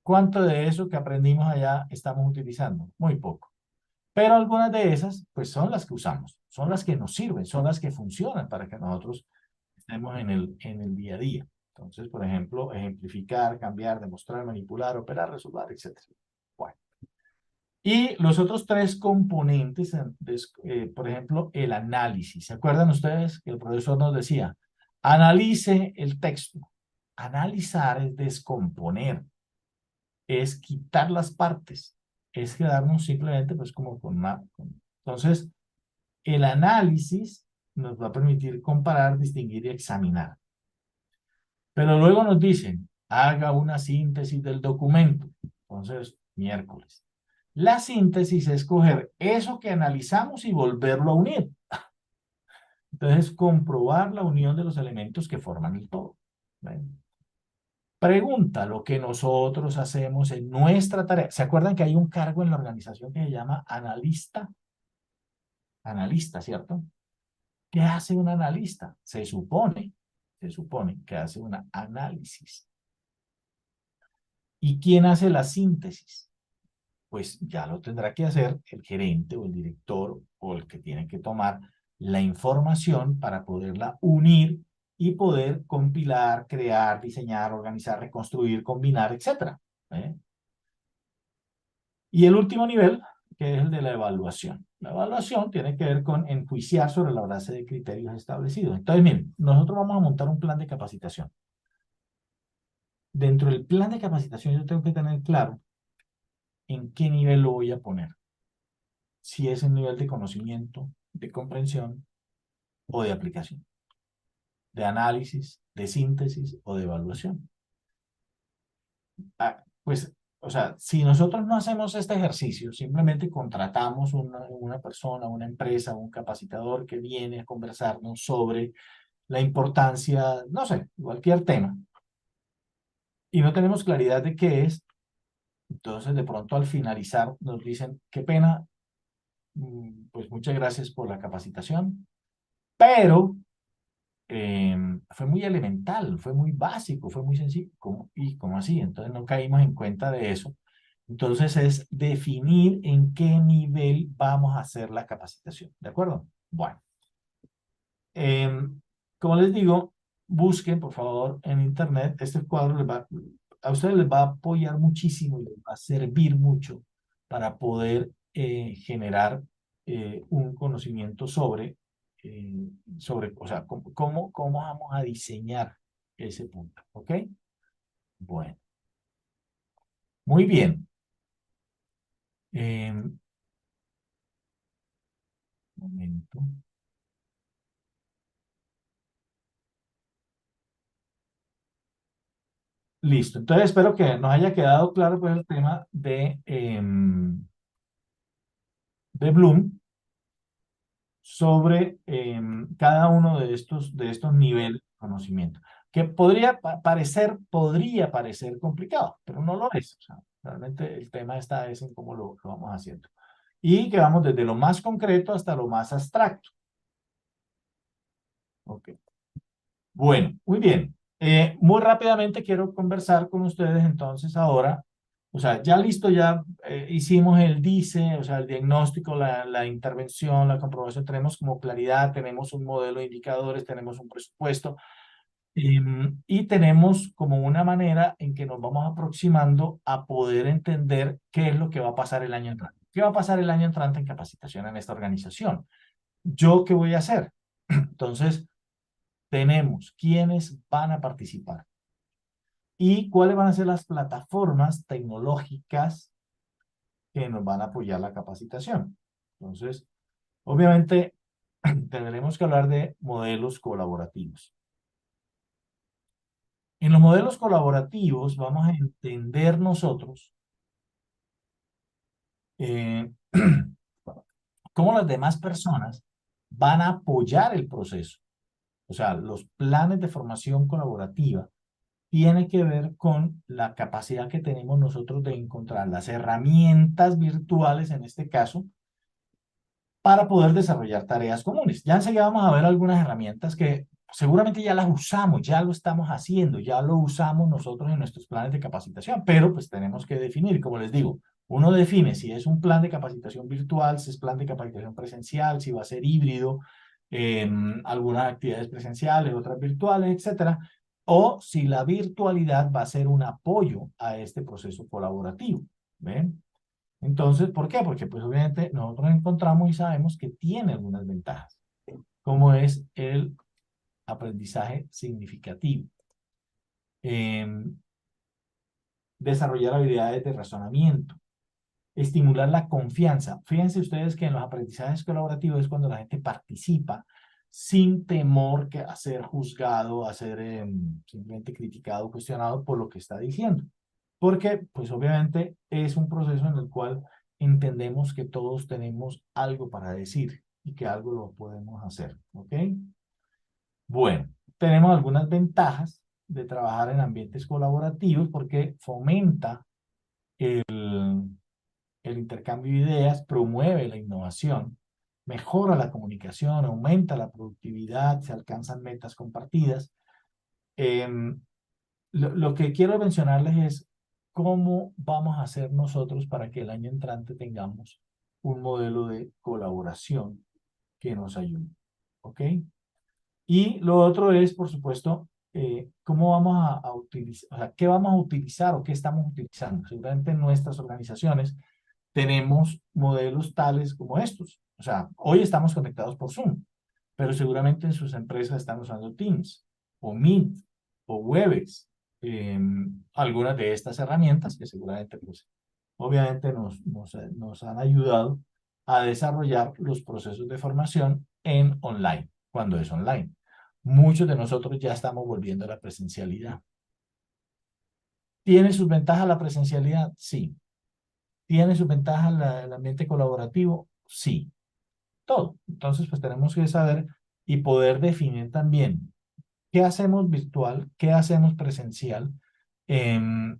¿Cuánto de eso que aprendimos allá estamos utilizando? Muy poco. Pero algunas de esas, pues son las que usamos, son las que nos sirven, son las que funcionan para que nosotros estemos en el día a día. Entonces, por ejemplo, ejemplificar, cambiar, demostrar, manipular, operar, resolver, etc. Bueno. Y los otros tres componentes, por ejemplo, el análisis. ¿Se acuerdan ustedes que el profesor nos decía? Analice el texto. Analizar es descomponer, es quitar las partes, es quedarnos simplemente pues como con una... Entonces, el análisis nos va a permitir comparar, distinguir y examinar. Pero luego nos dicen, haga una síntesis del documento. Entonces, miércoles. La síntesis es coger eso que analizamos y volverlo a unir. Entonces, comprobar la unión de los elementos que forman el todo. ¿Ven? Pregunta lo que nosotros hacemos en nuestra tarea. ¿Se acuerdan que hay un cargo en la organización que se llama analista? Analista, ¿cierto? ¿Qué hace un analista? Se supone que hace un análisis. ¿Y quién hace la síntesis? Pues ya lo tendrá que hacer el gerente o el director o el que tiene que tomar la información para poderla unir y poder compilar, crear, diseñar, organizar, reconstruir, combinar, etc. Y el último nivel, que es el de la evaluación. La evaluación tiene que ver con enjuiciar sobre la base de criterios establecidos. Entonces, miren, nosotros vamos a montar un plan de capacitación. Dentro del plan de capacitación yo tengo que tener claro en qué nivel lo voy a poner. Si es en nivel de conocimiento, de comprensión o de aplicación. De análisis, de síntesis o de evaluación. Pues, o sea, si nosotros no hacemos este ejercicio, simplemente contratamos una persona, una empresa, un capacitador que viene a conversarnos sobre la importancia, no sé, cualquier tema, y no tenemos claridad de qué es, entonces de pronto al finalizar nos dicen, qué pena, pues muchas gracias por la capacitación, pero fue muy elemental, fue muy básico, fue muy sencillo. ¿Y cómo así? Entonces no caímos en cuenta de eso. Entonces es definir en qué nivel vamos a hacer la capacitación, ¿de acuerdo? Bueno, como les digo, busquen por favor en internet, este cuadro a ustedes les va a apoyar muchísimo y les va a servir mucho para poder generar un conocimiento sobre, o sea, cómo vamos a diseñar ese punto, ¿ok? Bueno, muy bien. Un momento. Listo, entonces espero que nos haya quedado claro pues el tema de Bloom sobre cada uno de estos niveles de conocimiento, que podría parecer complicado, pero no lo es. O sea, realmente el tema está en cómo lo vamos haciendo. Y que vamos desde lo más concreto hasta lo más abstracto. Ok. Bueno, muy bien. Muy rápidamente quiero conversar con ustedes entonces ahora. O sea, ya listo, ya hicimos el DICE, o sea, el diagnóstico, la intervención, la comprobación, tenemos como claridad, tenemos un modelo de indicadores, tenemos un presupuesto, y tenemos como una manera en que nos vamos aproximando a poder entender qué es lo que va a pasar el año entrante. ¿Qué va a pasar el año entrante en capacitación en esta organización? ¿Yo qué voy a hacer? Entonces, tenemos quiénes van a participar y cuáles van a ser las plataformas tecnológicas que nos van a apoyar la capacitación. Entonces, obviamente, tendremos que hablar de modelos colaborativos. En los modelos colaborativos vamos a entender nosotros cómo las demás personas van a apoyar el proceso. O sea, los planes de formación colaborativa tiene que ver con la capacidad que tenemos nosotros de encontrar las herramientas virtuales, en este caso, para poder desarrollar tareas comunes. Ya enseguida vamos a ver algunas herramientas que seguramente ya las usamos, ya lo estamos haciendo, ya lo usamos nosotros en nuestros planes de capacitación, pero pues tenemos que definir, como les digo, uno define si es un plan de capacitación virtual, si es plan de capacitación presencial, si va a ser híbrido, algunas actividades presenciales, otras virtuales, etcétera, o si la virtualidad va a ser un apoyo a este proceso colaborativo. ¿Ven? Entonces, ¿por qué? Porque pues obviamente nosotros encontramos y sabemos que tiene algunas ventajas, como es el aprendizaje significativo, desarrollar habilidades de razonamiento, estimular la confianza. Fíjense ustedes que en los aprendizajes colaborativos es cuando la gente participa sin temor a ser juzgado, a ser simplemente criticado, cuestionado por lo que está diciendo. Porque, pues obviamente, es un proceso en el cual entendemos que todos tenemos algo para decir y que algo lo podemos hacer, ¿ok? Bueno, tenemos algunas ventajas de trabajar en ambientes colaborativos porque fomenta el intercambio de ideas, promueve la innovación, mejora la comunicación, aumenta la productividad, se alcanzan metas compartidas. Lo que quiero mencionarles es cómo vamos a hacer nosotros para que el año entrante tengamos un modelo de colaboración que nos ayude. ¿Ok? Y lo otro es, por supuesto, cómo vamos a utilizar, o sea, qué vamos a utilizar o qué estamos utilizando. Seguramente en nuestras organizaciones tenemos modelos tales como estos. O sea, hoy estamos conectados por Zoom, pero seguramente en sus empresas están usando Teams, o Meet, o Webex, algunas de estas herramientas que seguramente, pues, obviamente nos han ayudado a desarrollar los procesos de formación en online, cuando es online. Muchos de nosotros ya estamos volviendo a la presencialidad. ¿Tiene sus ventajas la presencialidad? Sí. ¿Tiene sus ventajas el ambiente colaborativo? Sí. Todo. Entonces, pues tenemos que saber y poder definir también qué hacemos virtual, qué hacemos presencial,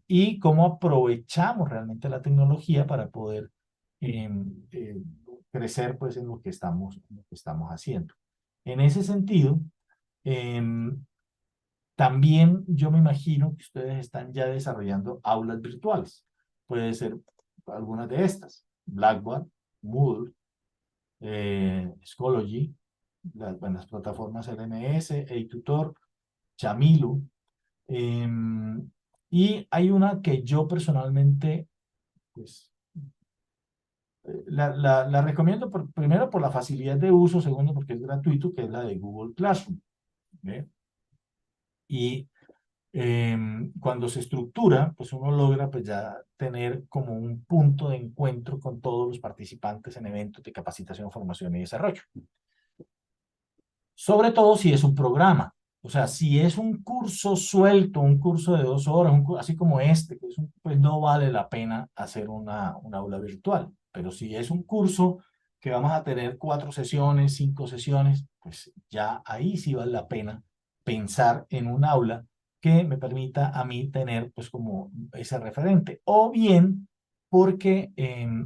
y cómo aprovechamos realmente la tecnología para poder crecer pues en lo que estamos haciendo. En ese sentido, también yo me imagino que ustedes están ya desarrollando aulas virtuales. Puede ser algunas de estas: Blackboard, Moodle, Schoology, las plataformas LMS, eTutor, Chamilu. Y hay una que yo personalmente, pues, la recomiendo primero por la facilidad de uso, segundo porque es gratuito, que es la de Google Classroom. ¿Ve? Y cuando se estructura, pues uno logra pues ya tener como un punto de encuentro con todos los participantes en eventos de capacitación, formación y desarrollo. Sobre todo si es un programa. O sea, si es un curso suelto, un curso de 2 horas, así como este, que pues no vale la pena hacer una aula virtual. Pero si es un curso que vamos a tener 4 sesiones, 5 sesiones, pues ya ahí sí vale la pena pensar en un aula que me permita a mí tener pues como ese referente. O bien porque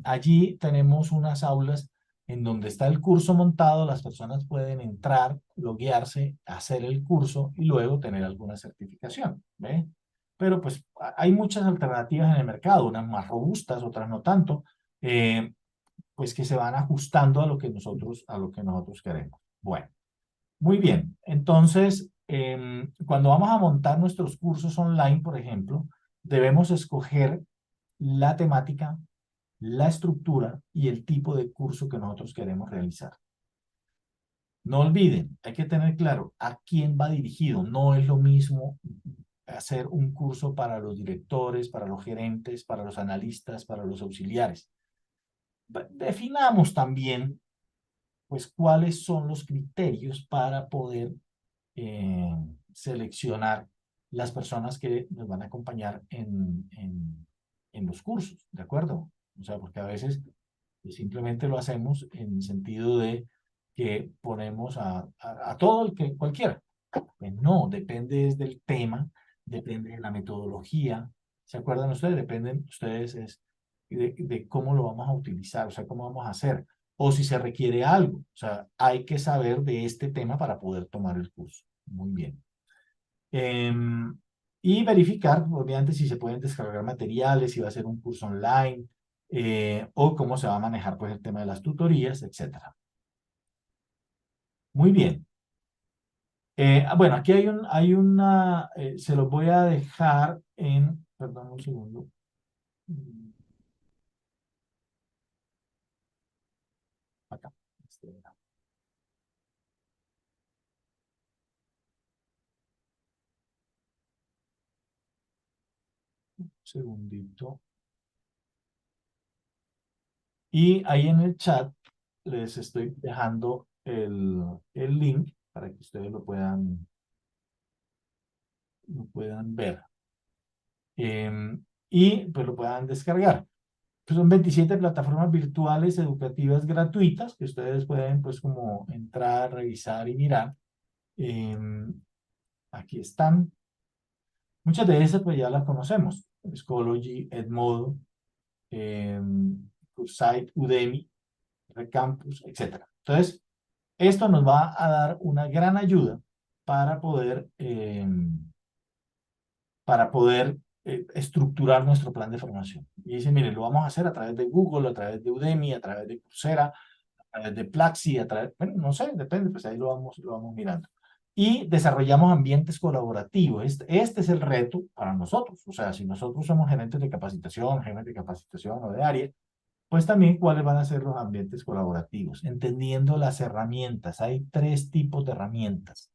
allí tenemos unas aulas en donde está el curso montado, las personas pueden entrar, loguearse, hacer el curso y luego tener alguna certificación, ¿ve? Pero pues hay muchas alternativas en el mercado, unas más robustas, otras no tanto, pues que se van ajustando a lo que nosotros queremos. Bueno, muy bien. Entonces, cuando vamos a montar nuestros cursos online, por ejemplo, debemos escoger la temática, la estructura y el tipo de curso que nosotros queremos realizar. No olviden, hay que tener claro a quién va dirigido. No es lo mismo hacer un curso para los directores, para los gerentes, para los analistas, para los auxiliares. Definamos también, pues, cuáles son los criterios para poder seleccionar las personas que nos van a acompañar en los cursos, ¿de acuerdo? O sea, porque a veces simplemente lo hacemos en el sentido de que ponemos a todo el que cualquiera. Pues no, depende del tema, depende de la metodología. ¿Se acuerdan ustedes? Dependen ustedes de cómo lo vamos a utilizar, o sea, cómo vamos a hacer. O si se requiere algo. O sea, hay que saber de este tema para poder tomar el curso. Muy bien. Y verificar, obviamente, si se pueden descargar materiales, si va a ser un curso online, o cómo se va a manejar pues, el tema de las tutorías, etc. Muy bien. Bueno, aquí se los voy a dejar perdón un segundo. Un segundito. Y ahí en el chat les estoy dejando el link para que ustedes lo puedan ver. Y pues lo puedan descargar. Son 27 plataformas virtuales educativas gratuitas que ustedes pueden pues como entrar, revisar y mirar. Aquí están. Muchas de esas pues ya las conocemos. Schoology, Edmodo, Coursite, Udemy, Recampus, etc. Entonces, esto nos va a dar una gran ayuda para poder estructurar nuestro plan de formación. Y dice, mire, lo vamos a hacer a través de Google, a través de Udemy, a través de Coursera, a través de Platzi, bueno, no sé, depende, pues ahí lo vamos mirando. Y desarrollamos ambientes colaborativos. Este es el reto para nosotros. O sea, si nosotros somos gerentes de capacitación, jefes de capacitación o de área, pues también cuáles van a ser los ambientes colaborativos, entendiendo las herramientas. Hay 3 tipos de herramientas.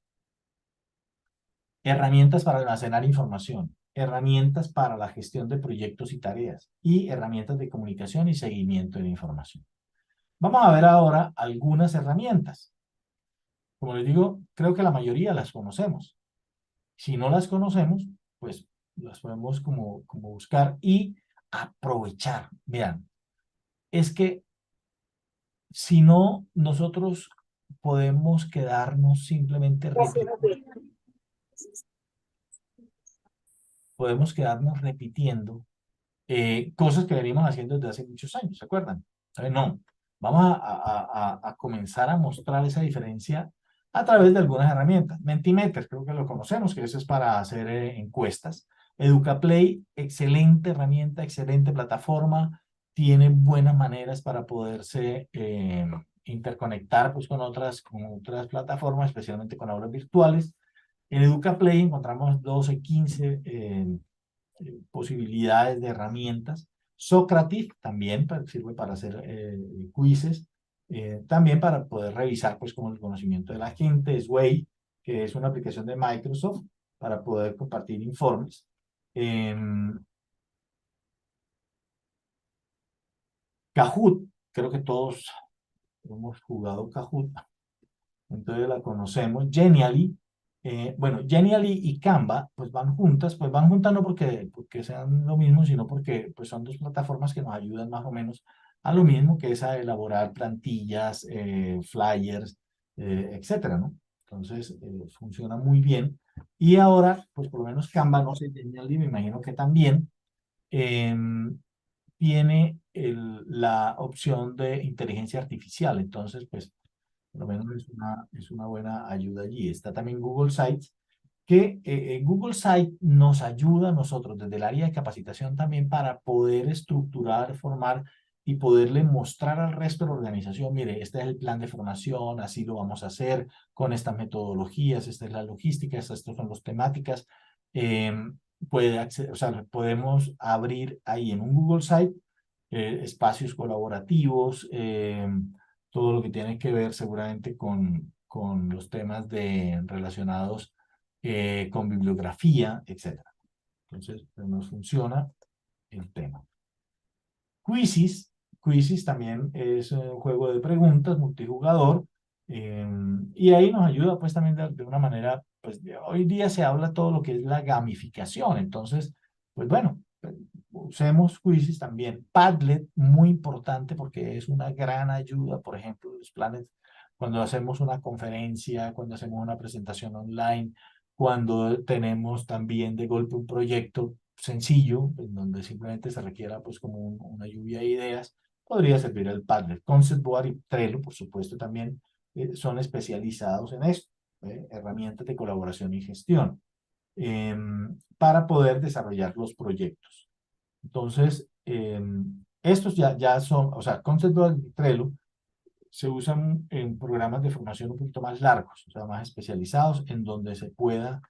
Herramientas para almacenar información, herramientas para la gestión de proyectos y tareas, y herramientas de comunicación y seguimiento de la información. Vamos a ver ahora algunas herramientas. Como les digo, creo que la mayoría las conocemos. Si no las conocemos, pues las podemos como buscar y aprovechar. Vean, es que si no, nosotros podemos quedarnos simplemente repitiendo cosas que venimos haciendo desde hace muchos años, ¿se acuerdan? No, vamos a comenzar a mostrar esa diferencia a través de algunas herramientas. Mentimeter, creo que lo conocemos, que eso es para hacer encuestas. Educaplay, excelente herramienta, excelente plataforma, tiene buenas maneras para poderse interconectar pues, con otras plataformas, especialmente con aulas virtuales. En Educaplay encontramos 12, 15 posibilidades de herramientas. Socrative también sirve para hacer quizzes, también para poder revisar pues como el conocimiento de la gente. Sway, que es una aplicación de Microsoft para poder compartir informes. Kahoot, creo que todos hemos jugado Kahoot, entonces la conocemos. Genially, bueno, Genially y Canva, pues van juntas no porque sean lo mismo, sino porque pues son 2 plataformas que nos ayudan más o menos a lo mismo, que es a elaborar plantillas, flyers, etcétera, ¿no? Entonces, funciona muy bien. Y ahora, pues por lo menos Canva, no sé, Genially me imagino que también, tiene la opción de inteligencia artificial. Entonces, pues, por lo menos es una buena ayuda allí. Está también Google Sites, que Google Site nos ayuda a nosotros desde el área de capacitación también para poder estructurar, formar y poderle mostrar al resto de la organización, mire, este es el plan de formación, así lo vamos a hacer, con estas metodologías, esta es la logística, estas son las temáticas. O sea, podemos abrir ahí en un Google Site espacios colaborativos, todo lo que tiene que ver seguramente con los temas relacionados con bibliografía, etc. Entonces, nos funciona el tema. Quizzes también es un juego de preguntas multijugador, y ahí nos ayuda pues también de una manera, pues hoy día se habla todo lo que es la gamificación, entonces, pues bueno, usemos quizzes también. Padlet, muy importante porque es una gran ayuda, por ejemplo, los planes, cuando hacemos una conferencia, cuando hacemos una presentación online, cuando tenemos también de golpe un proyecto sencillo, en donde simplemente se requiera pues como una lluvia de ideas, podría servir el Padlet. Concept Board y Trello, por supuesto, también son especializados en esto, herramientas de colaboración y gestión, para poder desarrollar los proyectos. Entonces, estos ya son, o sea, Concept Board y Trello se usan en programas de formación un poquito más largos, o sea, más especializados, en donde se pueda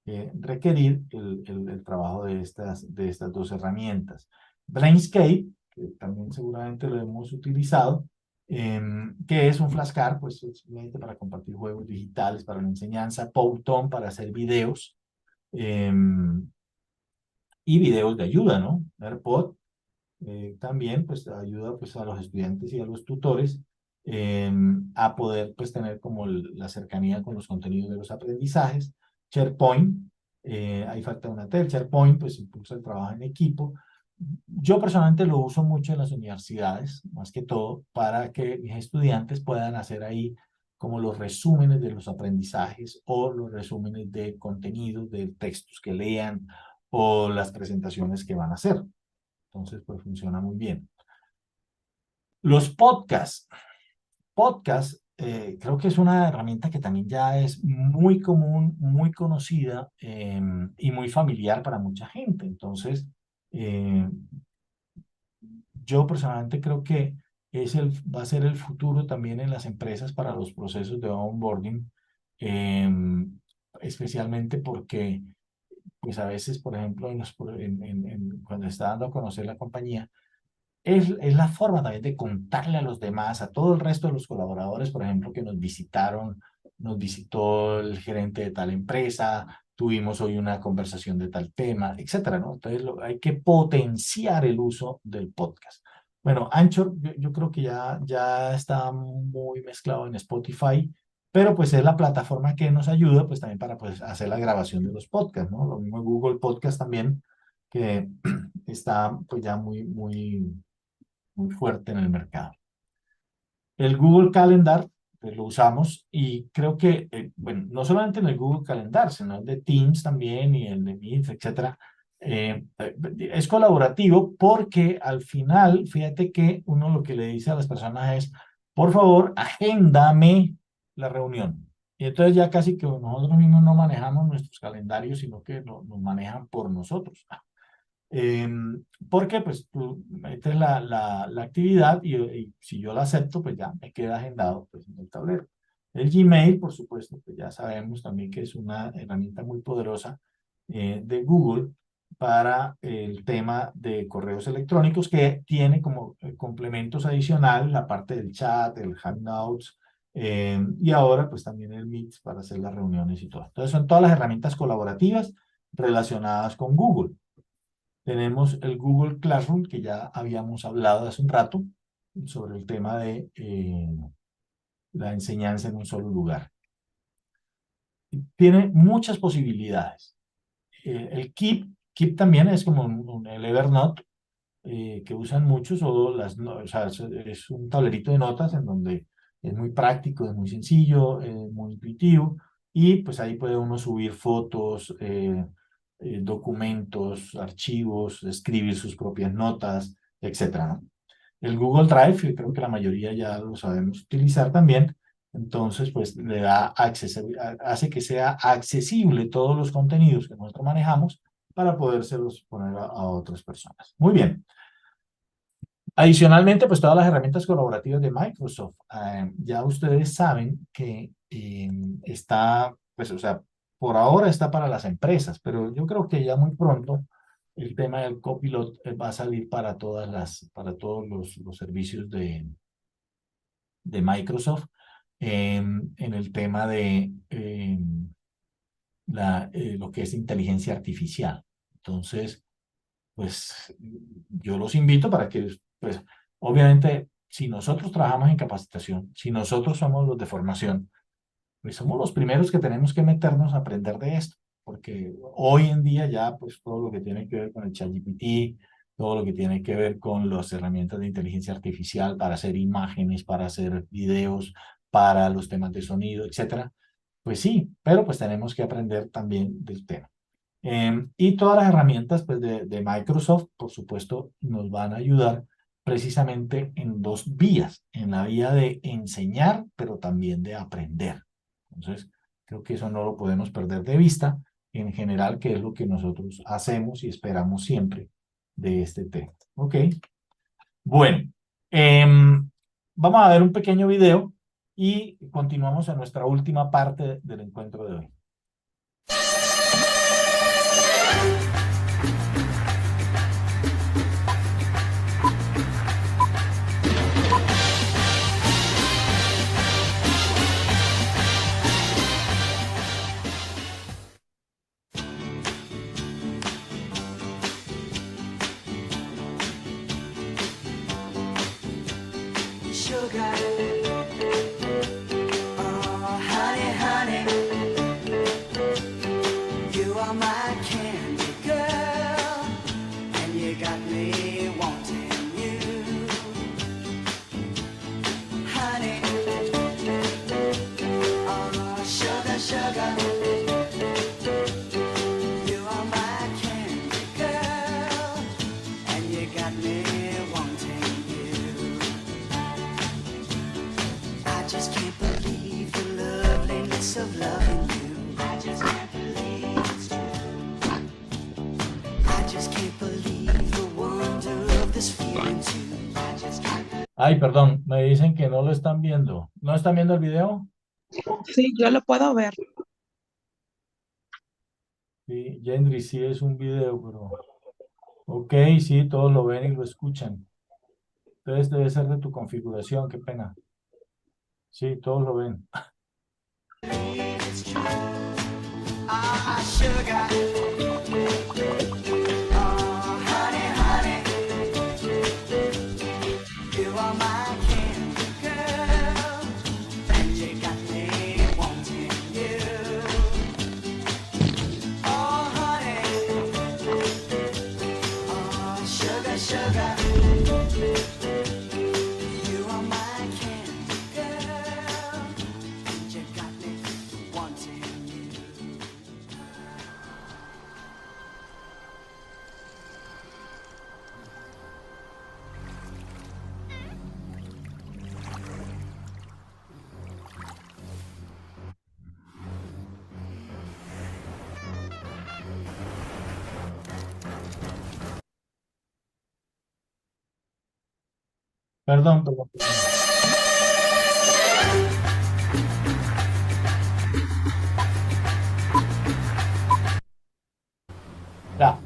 requerir el trabajo de estas 2 herramientas. Brainscape, que también seguramente lo hemos utilizado, que es un flashcard, pues simplemente para compartir juegos digitales, para la enseñanza, Powtoon para hacer videos, y videos de ayuda, ¿no? AirPod también pues ayuda pues a los estudiantes y a los tutores a poder pues tener como la cercanía con los contenidos de los aprendizajes. SharePoint, ahí falta una T, el SharePoint pues impulsa el trabajo en equipo. Yo personalmente lo uso mucho en las universidades, más que todo, para que mis estudiantes puedan hacer ahí como los resúmenes de los aprendizajes o los resúmenes de contenidos, de textos que lean o las presentaciones que van a hacer. Entonces, pues funciona muy bien. Los podcasts. Podcast, creo que es una herramienta que también ya es muy común, muy conocida y muy familiar para mucha gente. Entonces, yo personalmente creo que va a ser el futuro también en las empresas para los procesos de onboarding, especialmente porque, pues a veces, por ejemplo, cuando está dando a conocer la compañía, es la forma también de contarle a los demás, a todo el resto de los colaboradores, por ejemplo, que nos visitaron, nos visitó el gerente de tal empresa, tuvimos hoy una conversación de tal tema, etcétera, ¿no? Entonces hay que potenciar el uso del podcast. Bueno, Anchor, yo creo que ya está muy mezclado en Spotify, pero pues es la plataforma que nos ayuda pues también para pues hacer la grabación de los podcasts, ¿no? Lo mismo Google Podcast también, que está pues ya muy fuerte en el mercado. El Google Calendar, pues lo usamos y creo que, bueno, no solamente en el Google Calendar, sino el de Teams también y el de Meet, etcétera, es colaborativo porque al final, fíjate que uno lo que le dice a las personas es, por favor, agéndame la reunión. Y entonces ya casi que nosotros mismos no manejamos nuestros calendarios, sino que nos manejan por nosotros. Porque pues tú metes la actividad y si yo la acepto, pues ya me queda agendado pues, en el tablero. El Gmail, por supuesto, pues ya sabemos también que es una herramienta muy poderosa de Google para el tema de correos electrónicos que tiene como complementos adicionales la parte del chat, el Hangouts, y ahora pues también el Meet para hacer las reuniones y todo. Entonces son todas las herramientas colaborativas relacionadas con Google. Tenemos el Google Classroom, que ya habíamos hablado hace un rato, sobre el tema de la enseñanza en un solo lugar. Tiene muchas posibilidades. El Keep también es como el Evernote, que usan muchos, o sea, es un tablerito de notas en donde es muy práctico, es muy sencillo, es muy intuitivo, y pues ahí puede uno subir fotos, documentos, archivos, escribir sus propias notas, etcétera, ¿no? El Google Drive, que creo que la mayoría ya lo sabemos utilizar también, entonces pues le da hace que sea accesible todos los contenidos que nosotros manejamos para podérselos poner a otras personas. Muy bien. Adicionalmente, pues todas las herramientas colaborativas de Microsoft. Ya ustedes saben que está, pues o sea, por ahora está para las empresas, pero yo creo que ya muy pronto el tema del Copilot va a salir para todos los servicios de Microsoft en el tema de lo que es inteligencia artificial. Entonces, pues yo los invito para que, pues, obviamente, si nosotros trabajamos en capacitación, si nosotros somos los de formación, pues somos los primeros que tenemos que meternos a aprender de esto, porque hoy en día ya, pues, todo lo que tiene que ver con el ChatGPT, todo lo que tiene que ver con las herramientas de inteligencia artificial para hacer imágenes, para hacer videos, para los temas de sonido, etcétera, pues sí, pero pues tenemos que aprender también del tema. Y todas las herramientas pues, de Microsoft, por supuesto, nos van a ayudar precisamente en dos vías, en la vía de enseñar, pero también de aprender. Entonces, creo que eso no lo podemos perder de vista, en general, que es lo que nosotros hacemos y esperamos siempre de este tema. ¿Ok? Bueno, vamos a ver un pequeño video y continuamos a nuestra última parte del encuentro de hoy. got me wanting you. I just can't believe the loveliness of loving you. I just can't believe it's true. I just can't believe the wonder of this feeling too. I just can't believe. Ay, perdón, me dicen que no lo están viendo. ¿No están viendo el video? Sí, yo lo puedo ver. Sí, Gendry, sí es un video, pero... Ok, sí, todos lo ven y lo escuchan. Entonces debe ser de tu configuración, qué pena. Sí, todos lo ven. It's true. Ah, sugar. Oh, honey, honey. You are my candy girl. And you got me wanting you. Oh, honey. Oh, sugar, sugar. You are my candy girl. And you got me wanting you. Perdón, perdón. Ya.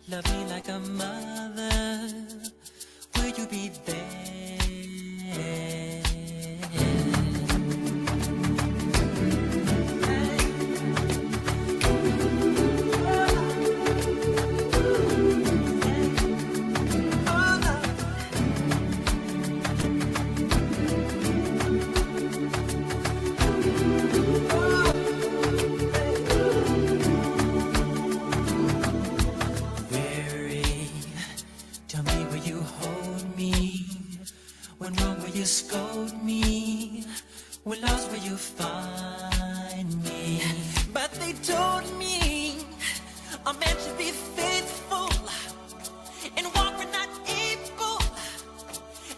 Love me like a mother. Will you be there? he told me a man should be faithful and walk when not able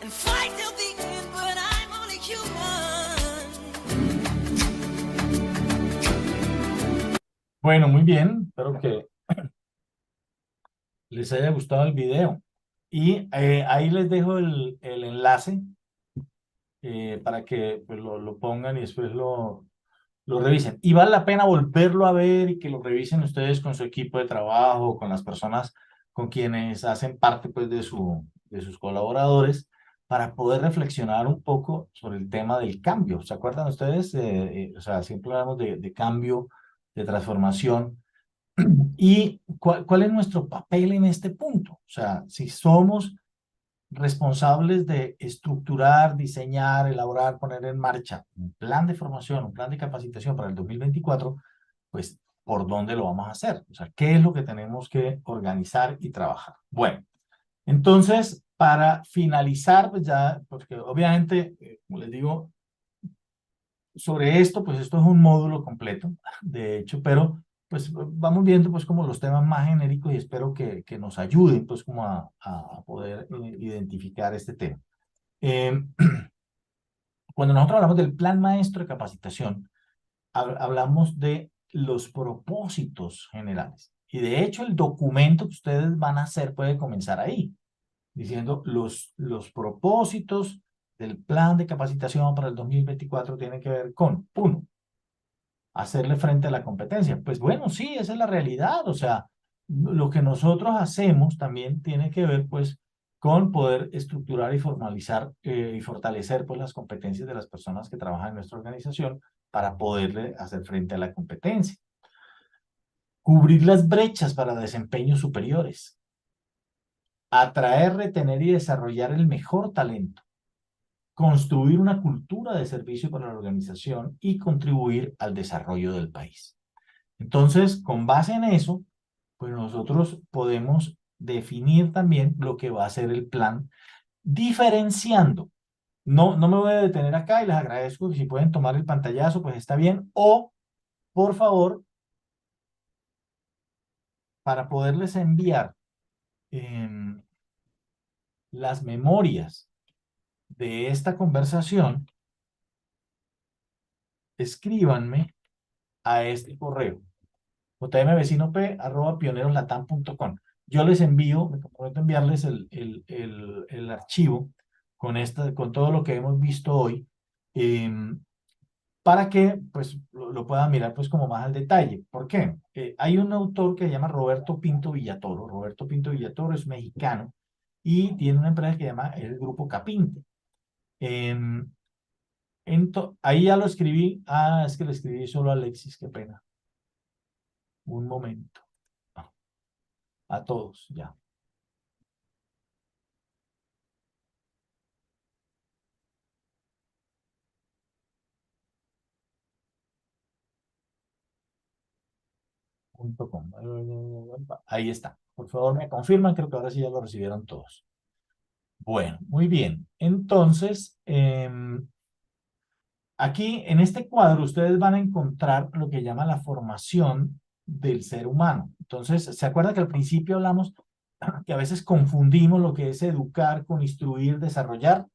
and fight till the end, but I'm only human. Bueno, muy bien. Espero que les haya gustado el video. Y ahí les dejo el enlace para que pues, lo pongan y después lo revisen. Y vale la pena volverlo a ver y que lo revisen ustedes con su equipo de trabajo, con las personas con quienes hacen parte pues, de sus colaboradores, para poder reflexionar un poco sobre el tema del cambio. ¿Se acuerdan ustedes? O sea, siempre hablamos de cambio, de transformación. ¿Y cuál es nuestro papel en este punto? O sea, si somos responsables de estructurar, diseñar, elaborar, poner en marcha un plan de formación, un plan de capacitación para el 2024, pues, ¿por dónde lo vamos a hacer? O sea, ¿qué es lo que tenemos que organizar y trabajar? Bueno, entonces, para finalizar, pues ya, porque obviamente, como les digo, sobre esto, pues esto es un módulo completo, de hecho, pero pues vamos viendo pues como los temas más genéricos y espero que nos ayuden pues como a poder identificar este tema. Cuando nosotros hablamos del plan maestro de capacitación, hablamos de los propósitos generales. Y de hecho el documento que ustedes van a hacer puede comenzar ahí, diciendo los propósitos del plan de capacitación para el 2024 tienen que ver con, uno, hacerle frente a la competencia. Pues bueno, sí, esa es la realidad. O sea, lo que nosotros hacemos también tiene que ver, pues, con poder estructurar y formalizar y fortalecer, pues, las competencias de las personas que trabajan en nuestra organización para poderle hacer frente a la competencia. Cubrir las brechas para desempeños superiores. Atraer, retener y desarrollar el mejor talento. Construir una cultura de servicio para la organización y contribuir al desarrollo del país. Entonces, con base en eso, pues nosotros podemos definir también lo que va a ser el plan, diferenciando. No me voy a detener acá y les agradezco que si pueden tomar el pantallazo, pues está bien. O, por favor, para poderles enviar las memorias de esta conversación, escríbanme a este correo, jmvecinop@pioneroslatam.com. Yo les envío, me comprometo a enviarles el archivo con todo lo que hemos visto hoy, para que pues, lo puedan mirar pues, como más al detalle. ¿Por qué? Hay un autor que se llama Roberto Pinto Villatoro. Roberto Pinto Villatoro es mexicano y tiene una empresa que se llama el Grupo Capinte. Ahí ya lo escribí. Ah, es que le escribí solo a Alexis, qué pena. Un momento. A todos, ya. .com. Ahí está. Por favor, me confirman. Creo que ahora sí ya lo recibieron todos. Bueno, muy bien. Entonces, aquí en este cuadro ustedes van a encontrar lo que llama la formación del ser humano. Entonces, ¿se acuerda que al principio hablamos que a veces confundimos lo que es educar con instruir, desarrollar?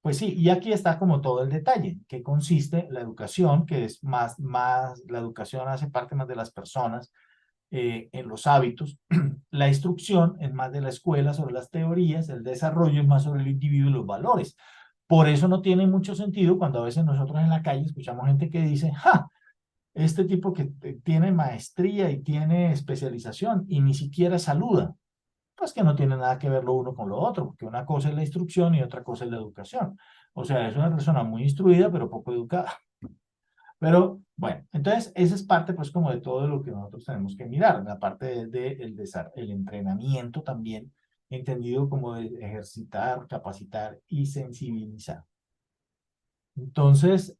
Pues sí, y aquí está como todo el detalle, que consiste la educación, que es más la educación hace parte más de las personas, en los hábitos, la instrucción es más de la escuela sobre las teorías, el desarrollo es más sobre el individuo y los valores. Por eso no tiene mucho sentido cuando a veces nosotros en la calle escuchamos gente que dice, ¡ja! Este tipo que tiene maestría y tiene especialización y ni siquiera saluda. Pues que no tiene nada que ver lo uno con lo otro, porque una cosa es la instrucción y otra cosa es la educación. O sea, es una persona muy instruida, pero poco educada. Pero bueno, entonces esa es parte pues como de todo lo que nosotros tenemos que mirar, la parte el entrenamiento también, entendido como de ejercitar, capacitar y sensibilizar. Entonces,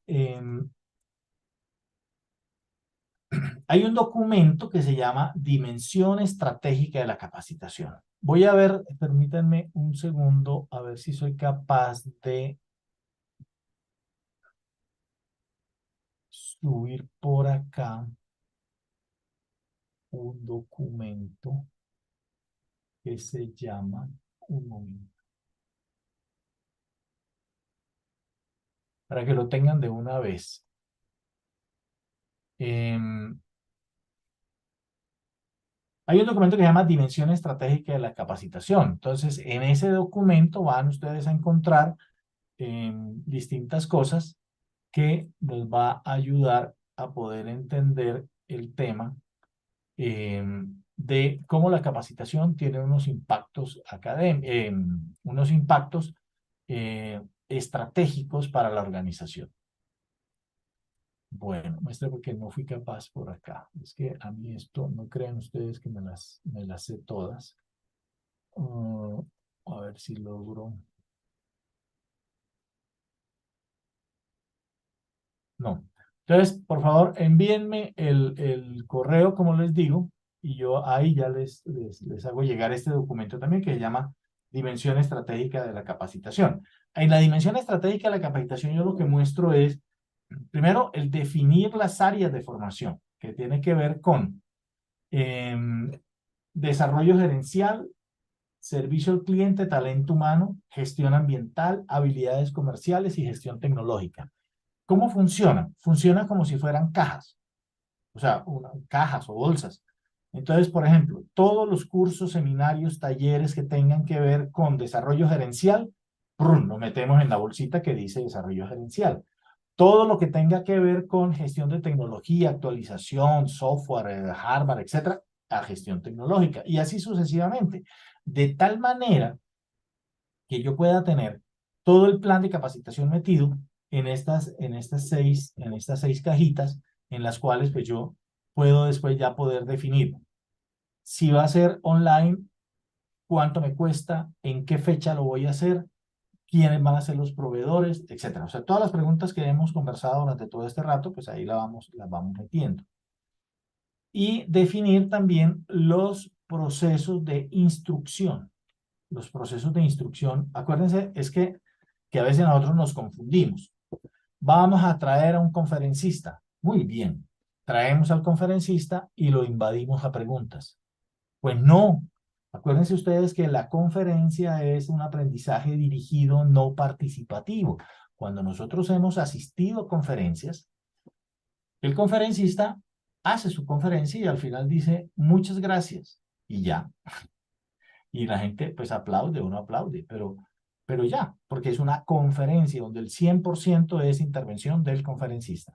hay un documento que se llama Dimensión Estratégica de la Capacitación. Voy a ver, permítanme un segundo, a ver si soy capaz de subir por acá. un documento que se llama, un momento, para que lo tengan de una vez. Hay un documento que se llama Dimensión Estratégica de la Capacitación. Entonces, en ese documento van ustedes a encontrar distintas cosas que nos va a ayudar a poder entender el tema de cómo la capacitación tiene unos impactos unos impactos estratégicos para la organización. Bueno, muestra porque no fui capaz por acá. Es que a mí esto, no crean ustedes que me las sé todas. A ver si logro. No. Entonces, por favor, envíenme el correo, como les digo, y yo ahí ya les hago llegar este documento también que se llama Dimensión Estratégica de la Capacitación. En la Dimensión Estratégica de la Capacitación yo lo que muestro es, primero, el definir las áreas de formación, que tiene que ver con desarrollo gerencial, servicio al cliente, talento humano, gestión ambiental, habilidades comerciales y gestión tecnológica. ¿Cómo funciona? Funciona como si fueran cajas, o sea, cajas o bolsas. Entonces, por ejemplo, todos los cursos, seminarios, talleres que tengan que ver con desarrollo gerencial, ¡prum!, lo metemos en la bolsita que dice desarrollo gerencial. Todo lo que tenga que ver con gestión de tecnología, actualización, software, hardware, etcétera, a gestión tecnológica. Y así sucesivamente. De tal manera que yo pueda tener todo el plan de capacitación metido en estas 6 cajitas, en las cuales pues yo puedo después ya poder definir si va a ser online, cuánto me cuesta, en qué fecha lo voy a hacer, quiénes van a ser los proveedores, etcétera. O sea, todas las preguntas que hemos conversado durante todo este rato, pues ahí las vamos metiendo. Y definir también los procesos de instrucción. Los procesos de instrucción, acuérdense, es que a veces nosotros nos confundimos. Vamos a traer a un conferencista. Muy bien. Traemos al conferencista y lo invadimos a preguntas. Pues no. Acuérdense ustedes que la conferencia es un aprendizaje dirigido, no participativo. Cuando nosotros hemos asistido a conferencias, el conferencista hace su conferencia y al final dice muchas gracias y ya. Y la gente pues aplaude o no aplaude, pero ya, porque es una conferencia donde el 100% es intervención del conferencista.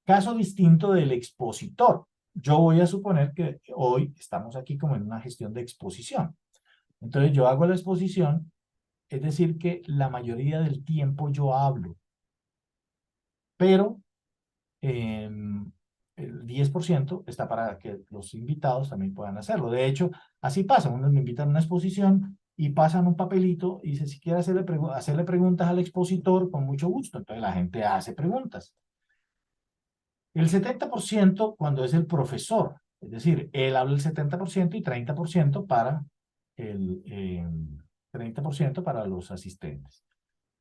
Caso distinto del expositor. Yo voy a suponer que hoy estamos aquí como en una gestión de exposición. Entonces yo hago la exposición, es decir que la mayoría del tiempo yo hablo, pero el 10% está para que los invitados también puedan hacerlo. De hecho, así pasa. Unos me invitan a una exposición y pasan un papelito y dice, si quiere hacerle preguntas al expositor, con mucho gusto. Entonces la gente hace preguntas. El 70% cuando es el profesor, es decir, él habla el 70% y 30% para 30% para los asistentes.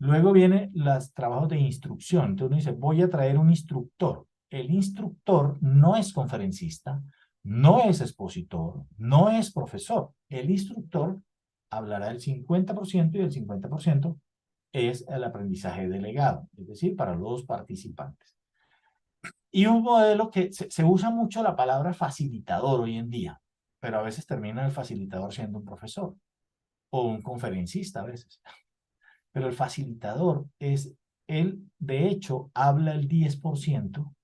Luego vienen los trabajos de instrucción. Entonces uno dice, voy a traer un instructor. El instructor no es conferencista, no es expositor, no es profesor. El instructor hablará el 50% y el 50% es el aprendizaje delegado, es decir, para los participantes. Y un modelo que se usa mucho la palabra facilitador hoy en día, pero a veces termina el facilitador siendo un profesor o un conferencista a veces. Pero el facilitador él de hecho habla el 10%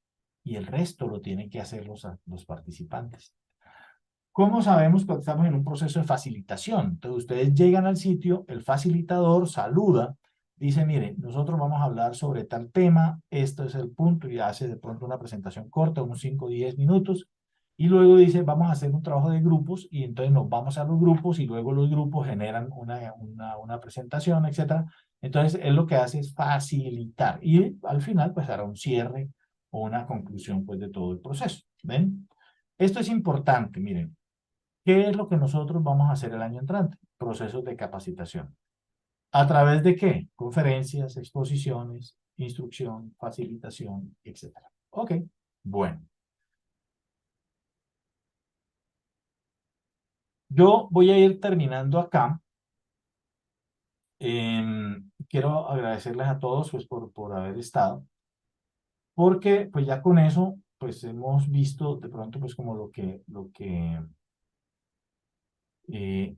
y el resto lo tienen que hacer los participantes. ¿Cómo sabemos que estamos en un proceso de facilitación? Entonces ustedes llegan al sitio, el facilitador saluda, dice, miren, nosotros vamos a hablar sobre tal tema, esto es el punto, y hace de pronto una presentación corta, unos 5 o 10 minutos, y luego dice, vamos a hacer un trabajo de grupos, y entonces nos vamos a los grupos, y luego los grupos generan una presentación, etc. Entonces, él lo que hace es facilitar, y al final, pues hará un cierre o una conclusión, pues, de todo el proceso. ¿Ven? Esto es importante, miren. ¿Qué es lo que nosotros vamos a hacer el año entrante? Procesos de capacitación. ¿A través de qué? Conferencias, exposiciones, instrucción, facilitación, etc. Ok, bueno. Yo voy a ir terminando acá. Quiero agradecerles a todos pues, por haber estado, porque pues ya con eso pues hemos visto de pronto pues como lo que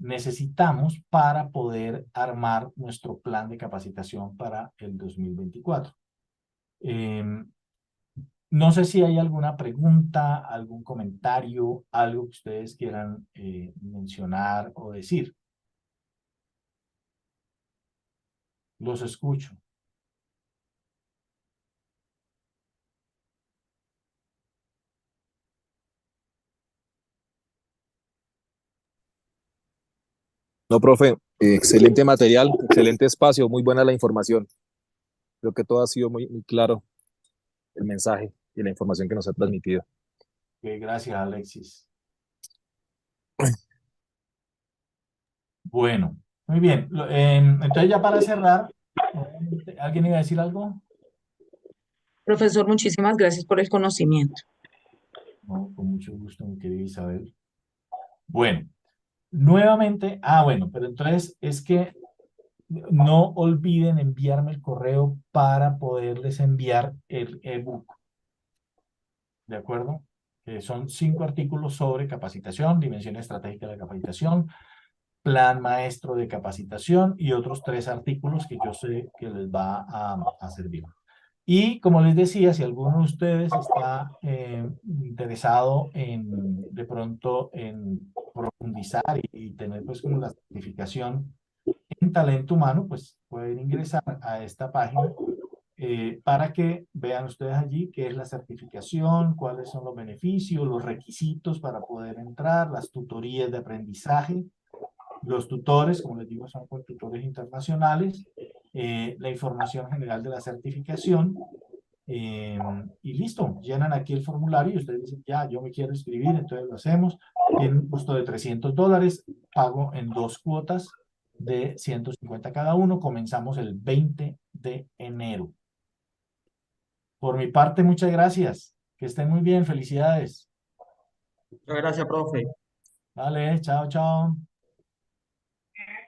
necesitamos para poder armar nuestro plan de capacitación para el 2024. No sé si hay alguna pregunta, algún comentario, algo que ustedes quieran mencionar o decir. Los escucho. No, profe, excelente material, excelente espacio, muy buena la información. Creo que todo ha sido muy claro, el mensaje y la información que nos ha transmitido. Gracias, Alexis. Bueno, muy bien. Entonces ya para cerrar, ¿alguien iba a decir algo? Profesor, muchísimas gracias por el conocimiento. No, con mucho gusto, mi querida Isabel. Bueno, nuevamente, bueno, pero entonces es que no olviden enviarme el correo para poderles enviar el ebook. ¿De acuerdo? Son 5 artículos sobre capacitación, dimensión estratégica de la capacitación, plan maestro de capacitación y otros 3 artículos que yo sé que les va a servir. Y como les decía, si alguno de ustedes está interesado de pronto en profundizar y tener pues como la certificación en talento humano, pues pueden ingresar a esta página para que vean ustedes allí qué es la certificación, cuáles son los beneficios, los requisitos para poder entrar, las tutorías de aprendizaje. Los tutores, como les digo, son con tutores internacionales, la información general de la certificación, y listo, llenan aquí el formulario y ustedes dicen, ya, yo me quiero inscribir, entonces lo hacemos. Tiene un costo de $300, pago en 2 cuotas de 150 cada uno, comenzamos el 20 de enero. Por mi parte, muchas gracias, que estén muy bien, felicidades. Muchas gracias, profe. Vale, chao, chao.